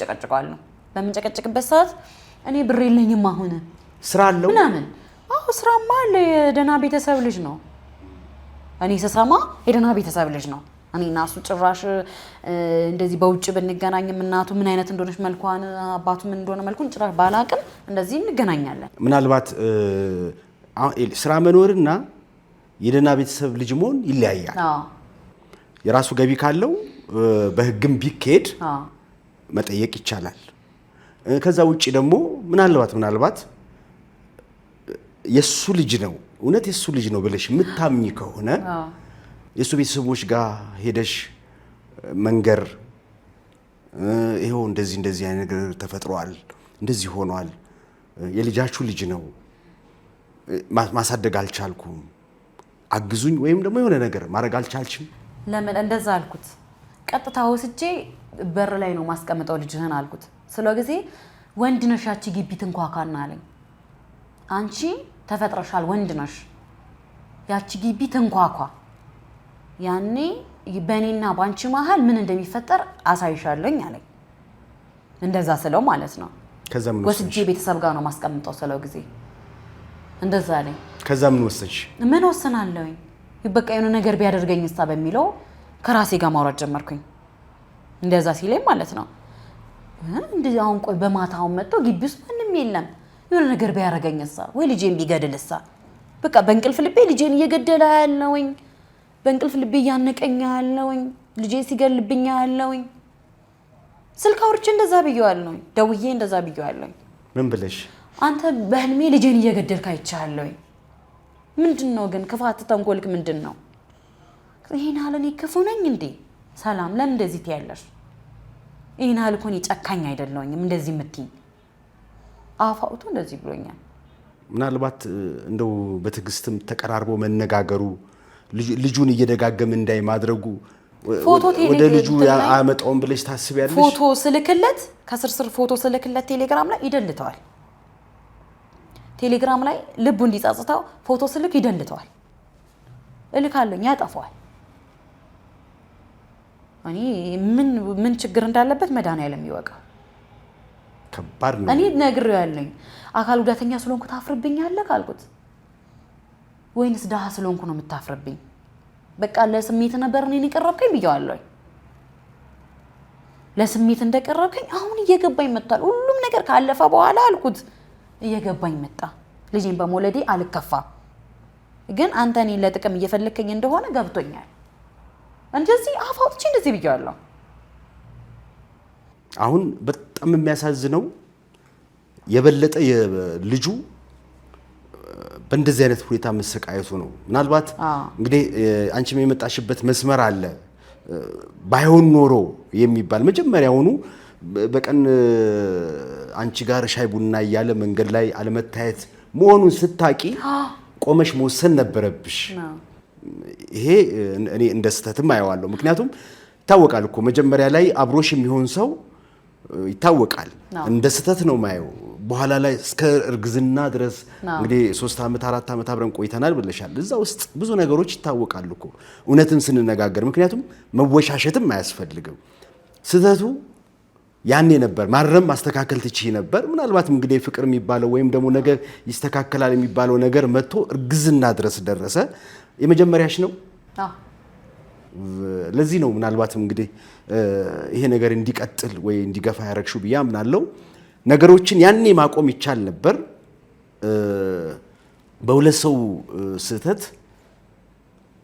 ጨቀጭቀዋለሁ። በምንጨቀጭቅበት ሰዓት እኔ ብር የለኝም አሁን ስራ አለው ምናምን። አዎ ስራማ አለ፣ የደህና ቤተሰብ ልጅ ነው። እኔ ስሰማ የደህና ቤተሰብ ልጅ ነው። እኔና እሱ ጭራሽ እንደዚህ በውጭ ብንገናኝም እናቱ ምን አይነት እንደሆነች መልኳን አባቱ ምን እንደሆነ መልኩን ጭራሽ ባላቅም እንደዚህ እንገናኛለን። ምናልባት ስራ መኖርና የደህና ቤተሰብ ልጅ መሆን ይለያያል። የራሱ ገቢ ካለው በህግም ቢካሄድ መጠየቅ ይቻላል። ከዛ ውጪ ደግሞ ምናልባት የሱ ልጅ ነው እውነት የሱ ልጅ ነው ብለሽ የምታምኚ ከሆነ የሱ ቤተሰቦች ጋር ሄደሽ መንገር፣ ይሄው እንደዚህ አይነት ነገር ተፈጥሯል፣ እንደዚህ ሆኗል፣ የልጃችሁ ልጅ ነው፣ ማሳደግ አልቻልኩም፣ አግዙኝ፣ ወይም ደግሞ የሆነ ነገር ማድረግ አልቻልችም። ለምን እንደዛ አልኩት? ቀጥታ ወስጄ በር ላይ ነው ማስቀምጠው ልጅህን አልኩት። ስለ ጊዜ ወንድ ነሽ ያቺ ግቢ ትንኳካና አለኝ። አንቺ ተፈጥረሻል፣ ወንድ ነሽ፣ ያቺ ግቢ ትንኳኳ፣ ያኔ በእኔና ባንቺ መሀል ምን እንደሚፈጠር አሳይሻለኝ አለኝ። እንደዛ ስለው ማለት ነው ወስጄ ቤተሰብ ጋር ነው ማስቀምጠው ስለው ጊዜ እንደዛ አለኝ። ከዛ ምን ወሰንሽ? ምን ወሰናለሁኝ? በቃ የሆነ ነገር ቢያደርገኝ እስታ በሚለው ከራሴ ጋር ማውራት ጀመርኩኝ። እንደዛ ሲለኝ ማለት ነው እንደዚህ አሁን ቆይ በማታውን መጥቶ ግቢ ውስጥ ምንም የለም የሆነ ነገር ቢያደርገኝ እስታ ወይ ልጄን ቢገድል እስታ በቃ በእንቅልፍ ልቤ ልጄን እየገደለ ያለውኝ በእንቅልፍ ልቤ እያነቀኝ ያለውኝ ልጄ ሲገልብኝ ያለውኝ ስልክ አውርቼ እንደዛ ብየዋለሁኝ። ደውዬ እንደዛ ብየዋለሁኝ። ምን ብለሽ? አንተ በህልሜ ልጄን እየገደልክ አይቻለሁኝ። ምንድነው ግን ክፋት ተንኮልክ ምንድነው? ይሄን ያህል እኔ ክፉ ነኝ እንዴ? ሰላም ለምን እንደዚህ ትያለሽ? ይሄን ያህል እኮ እኔ ጨካኝ አይደለሁኝም እንደዚህ የምትይኝ። አፋውቶ እንደዚህ ብሎኛል። ምናልባት እንደው በትዕግስትም ተቀራርቦ መነጋገሩ ልጁን እየደጋገመ እንዳይ ማድረጉ ወደ ልጁ ያመጣውን ብለሽ ታስቢያለሽ? ፎቶ ስልክለት ከስርስር ፎቶ ስልክለት ቴሌግራም ላይ ይደልተዋል። ቴሌግራም ላይ ልቡ እንዲጻጽታው ፎቶ ስልክ ይደልተዋል። እልካለሁ ያጠፋዋል። እኔ ምን ችግር እንዳለበት መድኃኒዓለም ይወቀው። ከባድ ነው። እኔ ነግሬው ያለኝ አካል ጉዳተኛ ስለሆንኩ ታፍርብኛለህ ካልኩት ወይንስ ደሃ ስለሆንኩ ነው የምታፍርብኝ? በቃ ለስሜት ነበር እኔን የቀረብከኝ ብየዋለሁ። ለስሜት እንደቀረብከኝ አሁን እየገባኝ መጣል። ሁሉም ነገር ካለፈ በኋላ አልኩት እየገባኝ መጣ። ልጄን በመውለዴ አልከፋም፣ ግን አንተ እኔን ለጥቅም እየፈለከኝ እንደሆነ ገብቶኛል። እንደዚህ አፋውጥቼ እንደዚህ ብየዋለሁ። አሁን በጣም የሚያሳዝነው የበለጠ ልጁ በእንደዚህ አይነት ሁኔታ መሰቃየቱ ነው። ምናልባት እንግዲህ አንቺም የመጣሽበት መስመር አለ ባይሆን ኖሮ የሚባል መጀመሪያውኑ በቀን አንቺ ጋር ሻይ ቡና እያለ መንገድ ላይ አለመታየት መሆኑን ስታቂ ቆመሽ መወሰን ነበረብሽ። ይሄ እኔ እንደ ስተትም አየዋለሁ። ምክንያቱም ይታወቃል እኮ መጀመሪያ ላይ አብሮሽ የሚሆን ሰው ይታወቃል። እንደ ስተት ነው ማየው። በኋላ ላይ እስከ እርግዝና ድረስ እንግዲህ 3 ዓመት 4 ዓመት አብረን ቆይተናል ብለሻል። እዛ ውስጥ ብዙ ነገሮች ይታወቃሉ እኮ እውነትን ስንነጋገር። ምክንያቱም መወሻሸትም አያስፈልግም። ስተቱ ያኔ ነበር ማረም ማስተካከል ትችይ ነበር። ምናልባትም እንግዲህ ፍቅር የሚባለው ወይም ደግሞ ነገር ይስተካከላል የሚባለው ነገር መጥቶ እርግዝና ድረስ ደረሰ። የመጀመሪያሽ ነው። ለዚህ ነው ምናልባትም እንግዲህ ይሄ ነገር እንዲቀጥል ወይ እንዲገፋ ያረግሽው ብዬ አምናለሁ። ነገሮችን ያኔ ማቆም ይቻል ነበር። በሁለት ሰው ስህተት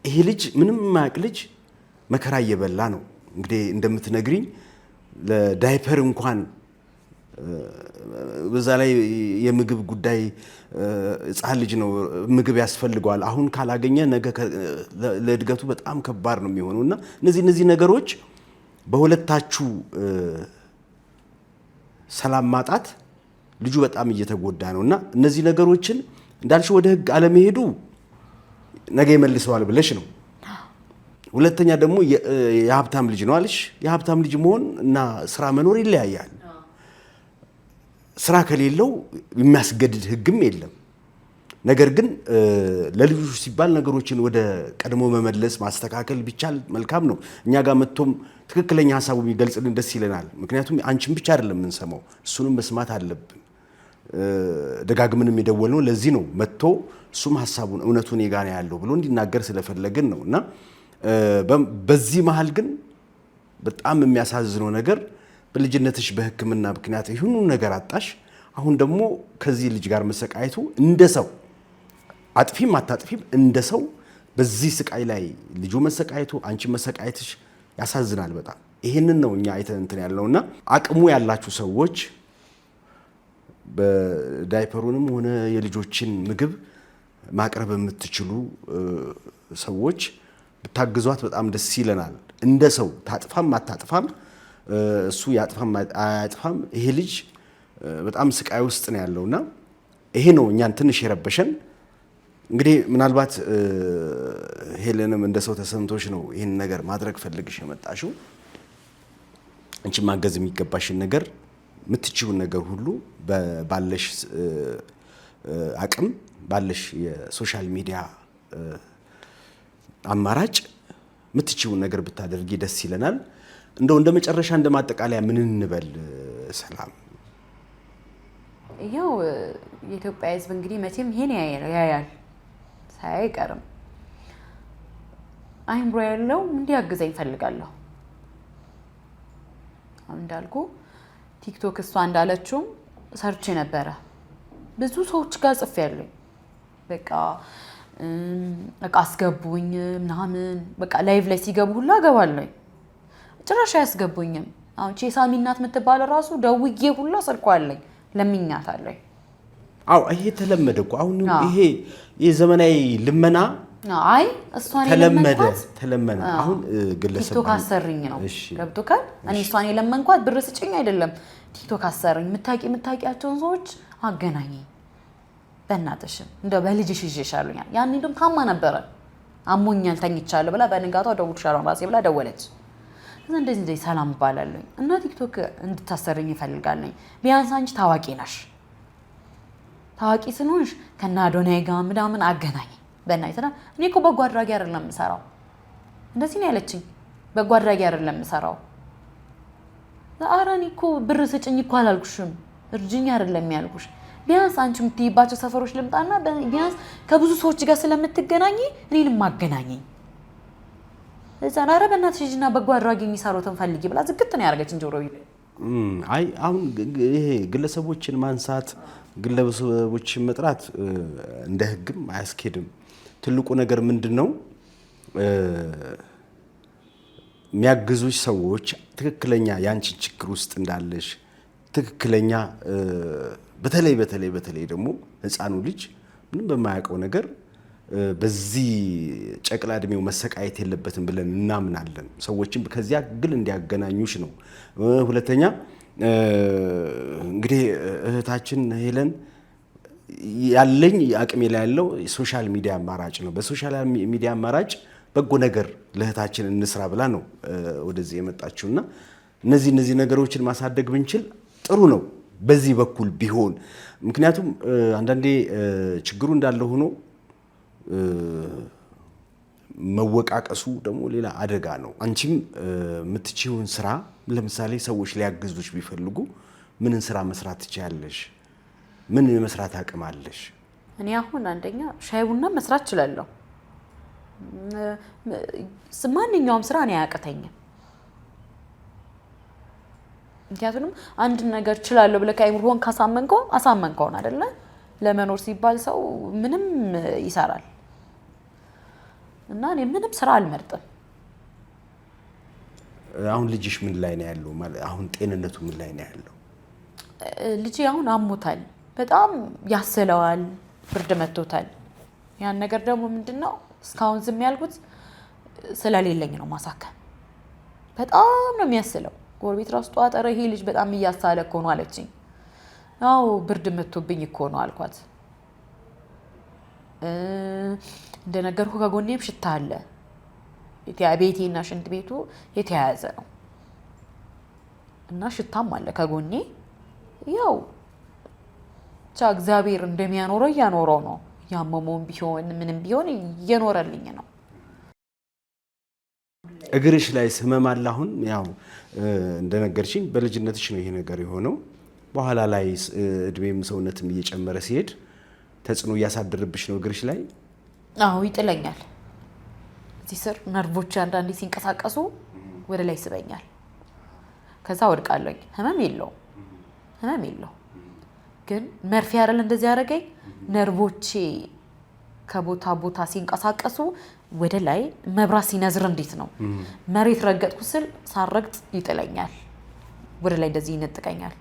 ይሄ ልጅ ምንም የማያውቅ ልጅ መከራ እየበላ ነው። እንግዲህ እንደምትነግሪኝ ለዳይፐር እንኳን በዛ ላይ የምግብ ጉዳይ ሕፃን ልጅ ነው፣ ምግብ ያስፈልገዋል። አሁን ካላገኘ ነገ ለእድገቱ በጣም ከባድ ነው የሚሆነውና እነዚህ ነገሮች በሁለታችሁ ሰላም ማጣት ልጁ በጣም እየተጎዳ ነውና እነዚህ ነገሮችን እንዳልሽ ወደ ሕግ አለመሄዱ ነገ ይመልሰዋል ብለሽ ነው። ሁለተኛ ደግሞ የሀብታም ልጅ ነው አልሽ። የሀብታም ልጅ መሆን እና ስራ መኖር ይለያያል። ስራ ከሌለው የሚያስገድድ ህግም የለም። ነገር ግን ለልጆች ሲባል ነገሮችን ወደ ቀድሞ መመለስ ማስተካከል ቢቻል መልካም ነው። እኛ ጋር መጥቶም ትክክለኛ ሀሳቡ ቢገልጽልን ደስ ይለናል። ምክንያቱም አንቺን ብቻ አይደለም የምንሰማው፣ እሱንም መስማት አለብን። ደጋግመንም የደወልነው ለዚህ ነው። መጥቶ እሱም ሀሳቡን እውነቱን እኔ ጋር ነው ያለው ብሎ እንዲናገር ስለፈለግን ነው። እና በዚህ መሀል ግን በጣም የሚያሳዝነው ነገር በልጅነትሽ በሕክምና ምክንያት ይሁን ነገር አጣሽ። አሁን ደግሞ ከዚህ ልጅ ጋር መሰቃየቱ እንደ ሰው አጥፊም አታጥፊም እንደ ሰው በዚህ ስቃይ ላይ ልጁ መሰቃየቱ አንቺ መሰቃየትሽ ያሳዝናል በጣም። ይሄንን ነው እኛ አይተን እንትን ያለውና አቅሙ ያላችሁ ሰዎች በዳይፐሩንም ሆነ የልጆችን ምግብ ማቅረብ የምትችሉ ሰዎች ብታግዟት በጣም ደስ ይለናል። እንደ ሰው ታጥፋም አታጥፋም እሱ ያጥፋም አያጥፋም ይሄ ልጅ በጣም ስቃይ ውስጥ ነው ያለውና ይሄ ነው እኛን ትንሽ የረበሸን። እንግዲህ ምናልባት ሄለንም እንደ ሰው ተሰምቶሽ ነው ይሄን ነገር ማድረግ ፈልግሽ የመጣሽው። አንቺ ማገዝ የሚገባሽን ነገር የምትችይውን ነገር ሁሉ ባለሽ አቅም ባለሽ የሶሻል ሚዲያ አማራጭ የምትችይውን ነገር ብታደርጊ ደስ ይለናል። እንደው እንደ መጨረሻ እንደ ማጠቃለያ ምን እንበል ሰላም? ያው የኢትዮጵያ ሕዝብ እንግዲህ መቼም ይሄን ያያል ሳያይ አይቀርም። አይምሮ ያለው እንዲያግዘኝ ፈልጋለሁ። እንዳልኩ ቲክቶክ እሷ እንዳለችው ሰርች ነበረ ብዙ ሰዎች ጋር ጽፌያለሁ። በቃ አስገቡኝ ምናምን በቃ ላይቭ ላይ ሲገቡ ሁላ ገባለሁ። ጭራሽ አያስገቡኝም። አሁን ሳሚ እናት የምትባለው ራሱ ደውዬ ሁላ ስልኳ አለኝ ለምኛታለሁ። አዎ ይሄ ተለመደ እኮ አሁን ይሄ የዘመናዊ ልመና አይ እሷን የለመንኳት ተለመደ አሁን ግለሰብ ቲክቶክ አሰርኝ ነው ገብቶካል እኔ እሷን የለመንኳት ብር ስጭኝ አይደለም ቲክቶክ አሰርኝ የምታውቂያቸውን ሰዎች አገናኝ በእናትሽ እንደው በልጅሽ ይዤሻለሁኛል ያን እንደውም ታማ ነበረ አሞኛል ተኝቻለሁ ብላ በንጋታው ደውልሻለሁ ራሴ ብላ ደወለች እንደዚህ ሰላም ባላለኝ እና ቲክቶክ እንድታሰርኝ ይፈልጋልኝ ቢያንስ አንቺ ታዋቂ ነሽ ታዋቂ ስለሆንሽ ከናዶናይ ጋር ምናምን አገናኝ በእናትህ እኔ እኮ በጎ አድራጊ አይደለም የምሰራው እንደዚህ ነው ያለችኝ በጎ አድራጊ አይደለም የምሰራው ኧረ እኔ እኮ ብር ስጭኝ እኮ አላልኩሽም እርጅኝ አይደለም ያልኩሽ ቢያንስ አንቺ የምትይባቸው ሰፈሮች ልምጣና ቢያንስ ከብዙ ሰዎች ጋር ስለምትገናኝ እኔንም ማገናኘኝ እዛ ኧረ በእናትሽ ሂጂና በጎ አድራጊ የሚሰሩትን ፈልጊ ብላ ዝግት ነው ያደረገችን ጆሮ አይ አሁን ይሄ ግለሰቦችን ማንሳት ግለሰቦችን መጥራት እንደ ህግም አያስኬድም ትልቁ ነገር ምንድነው የሚያግዙሽ ሰዎች ትክክለኛ ያንቺ ችግር ውስጥ እንዳለሽ ትክክለኛ በተለይ ደግሞ ህፃኑ ልጅ ምንም በማያውቀው ነገር በዚህ ጨቅላ እድሜው መሰቃየት የለበትም ብለን እናምናለን ሰዎችን ከዚያ ግል እንዲያገናኙሽ ነው ሁለተኛ እንግዲህ እህታችን ሄለን ያለኝ አቅሜ ላይ ያለው ሶሻል ሚዲያ አማራጭ ነው በሶሻል ሚዲያ አማራጭ በጎ ነገር ለእህታችን እንስራ ብላ ነው ወደዚህ የመጣችውና እነዚህ ነገሮችን ማሳደግ ብንችል ጥሩ ነው በዚህ በኩል ቢሆን ምክንያቱም አንዳንዴ ችግሩ እንዳለ ሆኖ መወቃቀሱ ደግሞ ሌላ አደጋ ነው አንቺም የምትችይውን ስራ ለምሳሌ ሰዎች ሊያግዙሽ ቢፈልጉ ምንን ስራ መስራት ትችያለሽ ምን መስራት አቅም አለሽ እኔ አሁን አንደኛ ሻይ ቡና መስራት እችላለሁ ማንኛውም ስራ እኔ አያቅተኝም ምክንያቱም አንድ ነገር እችላለሁ ብለህ ከአይምሮን ካሳመንከው አሳመንከው አይደለ ለመኖር ሲባል ሰው ምንም ይሰራል እና እኔ ምንም ስራ አልመርጥም አሁን ልጅሽ ምን ላይ ነው ያለው ማለት አሁን ጤንነቱ ምን ላይ ነው ያለው ልጅ አሁን አሞታል በጣም ያስለዋል ብርድ መጥቶታል ያን ነገር ደግሞ ምንድነው እስካሁን ዝም ያልኩት ስለሌለኝ ነው ማሳከም በጣም ነው የሚያስለው ጎረቤት ራስ ጧጠረ ይሄ ልጅ በጣም እያሳለ እኮ ነው አለችኝ አው ብርድ መጥቶብኝ እኮ ነው አልኳት እንደነገርኩ ከጎኔም ሽታ አለ ቤቴና ሽንት ቤቱ የተያያዘ ነው እና ሽታም አለ ከጎኔ ያው እግዚአብሔር እንደሚያኖረው ያኖረው ነው ያመመውን ቢሆን ምንም ቢሆን እየኖረልኝ ነው እግርሽ ላይ ህመም አለ አሁን ያው እንደነገርሽኝ በልጅነትሽ ነው ይሄ ነገር የሆነው በኋላ ላይ እድሜም ሰውነትም እየጨመረ ሲሄድ ተጽዕኖ እያሳደረብሽ ነው እግርሽ ላይ አዎ ይጥለኛል እዚህ ስር ነርቮች አንዳንዴ ሲንቀሳቀሱ ወደ ላይ ስበኛል ከዛ ወድቃለኝ ህመም የለው ግን መርፌ አይደል እንደዚህ ያደረገኝ ነርቮቼ ከቦታ ቦታ ሲንቀሳቀሱ ወደ ላይ መብራት ሲነዝር እንዴት ነው መሬት ረገጥኩ ስል ሳረግጥ ይጥለኛል ወደ ላይ እንደዚህ ይነጥቀኛል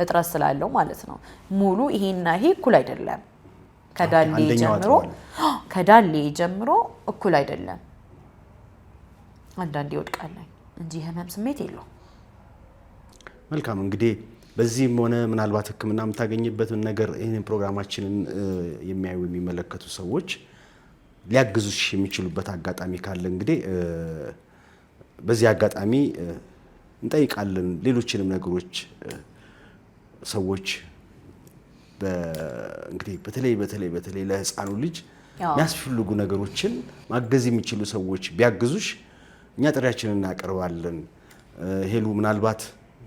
እጥረት ስላለው ማለት ነው ሙሉ ይሄና ይሄ እኩል አይደለም ከዳሌ ጀምሮ እኩል አይደለም አንዳንዴ ይወድቃለኝ እንጂ ህመም ስሜት የለው መልካም እንግዲህ በዚህም ሆነ ምናልባት ህክምና የምታገኝበትን ነገር ይሄን ፕሮግራማችንን የሚያዩ የሚመለከቱ ሰዎች ሊያግዙሽ የሚችሉበት አጋጣሚ ካለ እንግዲህ በዚህ አጋጣሚ እንጠይቃለን ሌሎችንም ነገሮች ሰዎች እንግዲህ በተለይ ለህፃኑ ልጅ የሚያስፈልጉ ነገሮችን ማገዝ የሚችሉ ሰዎች ቢያግዙሽ እኛ ጥሪያችንን እናቀርባለን ሄሉ ምናልባት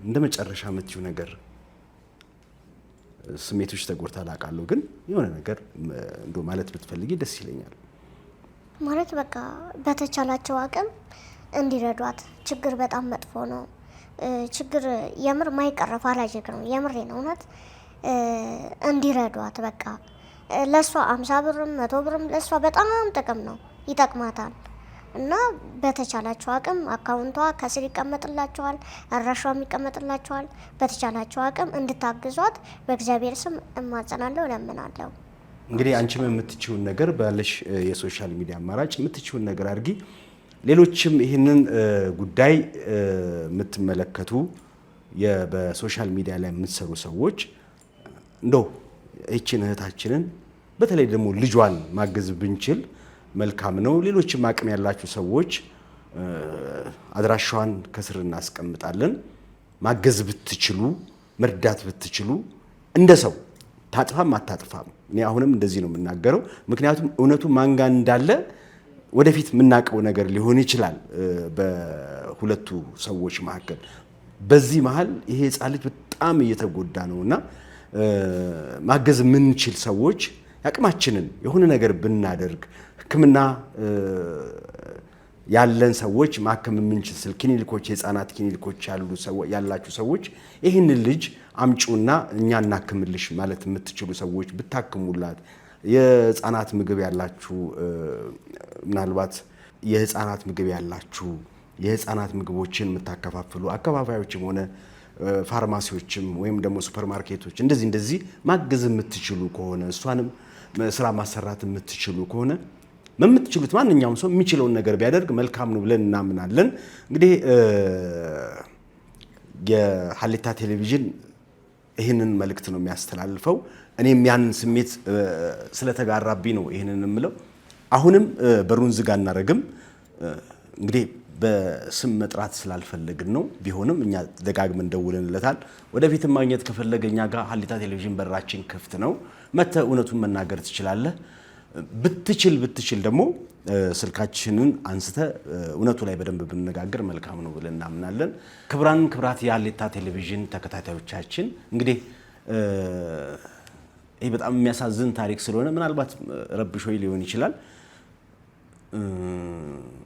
እንደመጨረሻ የምትይው ነገር ስሜቶች ተጎድታ ላቃለሁ ግን የሆነ ነገር እንደው ማለት ብትፈልጊ ደስ ይለኛል ማለት በቃ በተቻላቸው አቅም እንዲረዷት ችግር በጣም መጥፎ ነው ችግር የምር ማይቀረፍ አላጅግ ነው የምሬ ነው እውነት እንዲረዷት በቃ ለሷ 50 ብርም 100 ብርም ለሷ በጣም ጥቅም ነው ይጠቅማታል እና በተቻላቸው አቅም አካውንቷ ከስር ይቀመጥላችኋል አራሻውም ይቀመጥላችኋል በተቻላቸው አቅም እንድታግዟት በእግዚአብሔር ስም እማጸናለሁ ለምናለሁ እንግዲህ አንቺም የምትችውን ነገር ባለሽ የሶሻል ሚዲያ አማራጭ የምትችውን ነገር አድርጊ። ሌሎችም ይህንን ጉዳይ የምትመለከቱ በሶሻል ሚዲያ ላይ የምትሰሩ ሰዎች እንደው እቺን እህታችንን በተለይ ደግሞ ልጇን ማገዝ ብንችል መልካም ነው። ሌሎችም አቅም ያላችሁ ሰዎች አድራሻዋን ከስር እናስቀምጣለን። ማገዝ ብትችሉ መርዳት ብትችሉ እንደ ሰው ታጥፋም አታጥፋም፣ እኔ አሁንም እንደዚህ ነው የምናገረው። ምክንያቱም እውነቱ ማንጋ እንዳለ ወደፊት የምናውቀው ነገር ሊሆን ይችላል በሁለቱ ሰዎች መካከል። በዚህ መሀል ይሄ ሕፃን ልጅ በጣም እየተጎዳ ነውና ማገዝ የምንችል ሰዎች ያቅማችንን የሆነ ነገር ብናደርግ ሕክምና ያለን ሰዎች ማከም የምንችል ክሊኒኮች፣ የህፃናት ክሊኒኮች ያላችሁ ሰዎች ይህንን ልጅ አምጪውና እኛ እናክምልሽ ማለት የምትችሉ ሰዎች ብታክሙላት፣ የህፃናት ምግብ ያላችሁ ምናልባት የህፃናት ምግብ ያላችሁ የህፃናት ምግቦችን የምታከፋፍሉ አከፋፋዮችም ሆነ ፋርማሲዎችም ወይም ደግሞ ሱፐርማርኬቶች እንደዚህ ማገዝ የምትችሉ ከሆነ እሷንም ስራ ማሰራት የምትችሉ ከሆነ የምትችሉት ማንኛውም ሰው የሚችለውን ነገር ቢያደርግ መልካም ነው ብለን እናምናለን። እንግዲህ የሀሌታ ቴሌቪዥን ይህንን መልእክት ነው የሚያስተላልፈው። እኔም ያንን ስሜት ስለተጋራብኝ ነው ይህንን የምለው። አሁንም በሩን ዝግ አናረግም። እንግዲህ በስም መጥራት ስላልፈለግን ነው። ቢሆንም እኛ ደጋግመን ደውለንለታል። ወደፊትም ማግኘት ከፈለገ እኛ ጋር ሀሌታ ቴሌቪዥን በራችን ክፍት ነው። መተህ እውነቱን መናገር ትችላለህ። ብትችል ደግሞ ስልካችንን አንስተ እውነቱ ላይ በደንብ ብንነጋገር መልካም ነው ብለን እናምናለን። ክብራት የሀሌታ ቴሌቪዥን ተከታታዮቻችን እንግዲህ ይህ በጣም የሚያሳዝን ታሪክ ስለሆነ ምናልባት ረብሾይ ሊሆን ይችላል።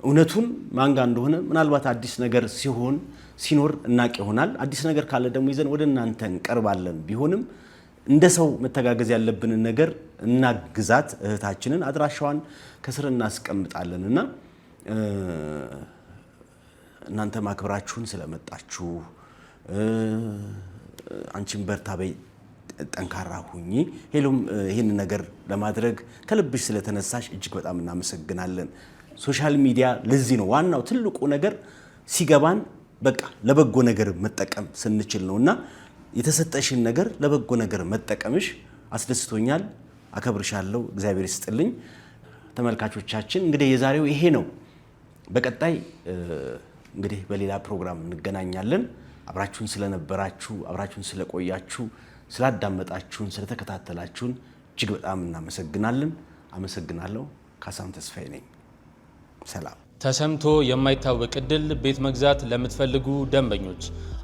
እውነቱን ማንጋ እንደሆነ ምናልባት አዲስ ነገር ሲኖር እናቅ ይሆናል። አዲስ ነገር ካለ ደግሞ ይዘን ወደ እናንተ እንቀርባለን። ቢሆንም እንደ ሰው መተጋገዝ ያለብንን ነገር እናግዛት እህታችንን። አድራሻዋን ከስር እናስቀምጣለን እና እናንተ ማክብራችሁን ስለመጣችሁ አንቺን በርታ በይ፣ ጠንካራ ሁኚ። ሄሎም ይህን ነገር ለማድረግ ከልብሽ ስለተነሳሽ እጅግ በጣም እናመሰግናለን። ሶሻል ሚዲያ ለዚህ ነው ዋናው ትልቁ ነገር ሲገባን በቃ ለበጎ ነገር መጠቀም ስንችል ነውና የተሰጠሽን ነገር ለበጎ ነገር መጠቀምሽ አስደስቶኛል። አከብርሻለሁ። እግዚአብሔር ይስጥልኝ። ተመልካቾቻችን እንግዲህ የዛሬው ይሄ ነው። በቀጣይ እንግዲህ በሌላ ፕሮግራም እንገናኛለን። አብራችሁን ስለነበራችሁ፣ አብራችሁን ስለቆያችሁ፣ ስላዳመጣችሁን፣ ስለተከታተላችሁን እጅግ በጣም እናመሰግናለን። አመሰግናለሁ። ካሳም ተስፋዬ ነኝ። ሰላም። ተሰምቶ የማይታወቅ እድል ቤት መግዛት ለምትፈልጉ ደንበኞች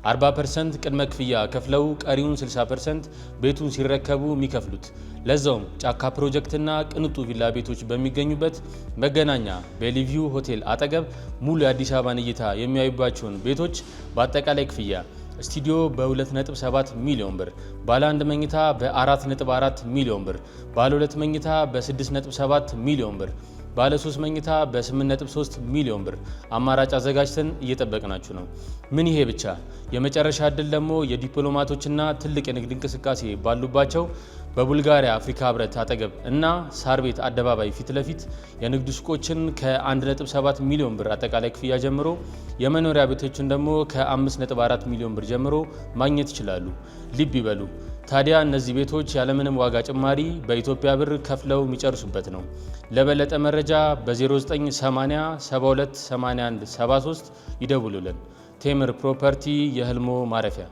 40% ቅድመ ክፍያ ከፍለው ቀሪውን 60% ቤቱን ሲረከቡ የሚከፍሉት ለዛውም ጫካ ፕሮጀክትና ቅንጡ ቪላ ቤቶች በሚገኙበት መገናኛ ቤሊቪው ሆቴል አጠገብ ሙሉ የአዲስ አበባን እይታ የሚያዩባቸውን ቤቶች በአጠቃላይ ክፍያ ስቱዲዮ በ2.7 ሚሊዮን ብር፣ ባለ 1 መኝታ በ4.4 ሚሊዮን ብር፣ ባለ 2 መኝታ በ6.7 ሚሊዮን ብር፣ ባለ 3 መኝታ በ8.3 ሚሊዮን ብር አማራጭ አዘጋጅተን እየጠበቅናችሁ ነው። ምን ይሄ ብቻ! የመጨረሻ እድል ደግሞ የዲፕሎማቶችና ትልቅ የንግድ እንቅስቃሴ ባሉባቸው በቡልጋሪያ አፍሪካ ህብረት አጠገብ እና ሳር ቤት አደባባይ ፊት ለፊት የንግድ ሱቆችን ከ1.7 ሚሊዮን ብር አጠቃላይ ክፍያ ጀምሮ የመኖሪያ ቤቶችን ደግሞ ከ5.4 ሚሊዮን ብር ጀምሮ ማግኘት ይችላሉ። ልብ ይበሉ ታዲያ እነዚህ ቤቶች ያለምንም ዋጋ ጭማሪ በኢትዮጵያ ብር ከፍለው የሚጨርሱበት ነው። ለበለጠ መረጃ በ0980 72 81 73 ይደውሉልን። ቴምር ፕሮፐርቲ የህልሞ ማረፊያ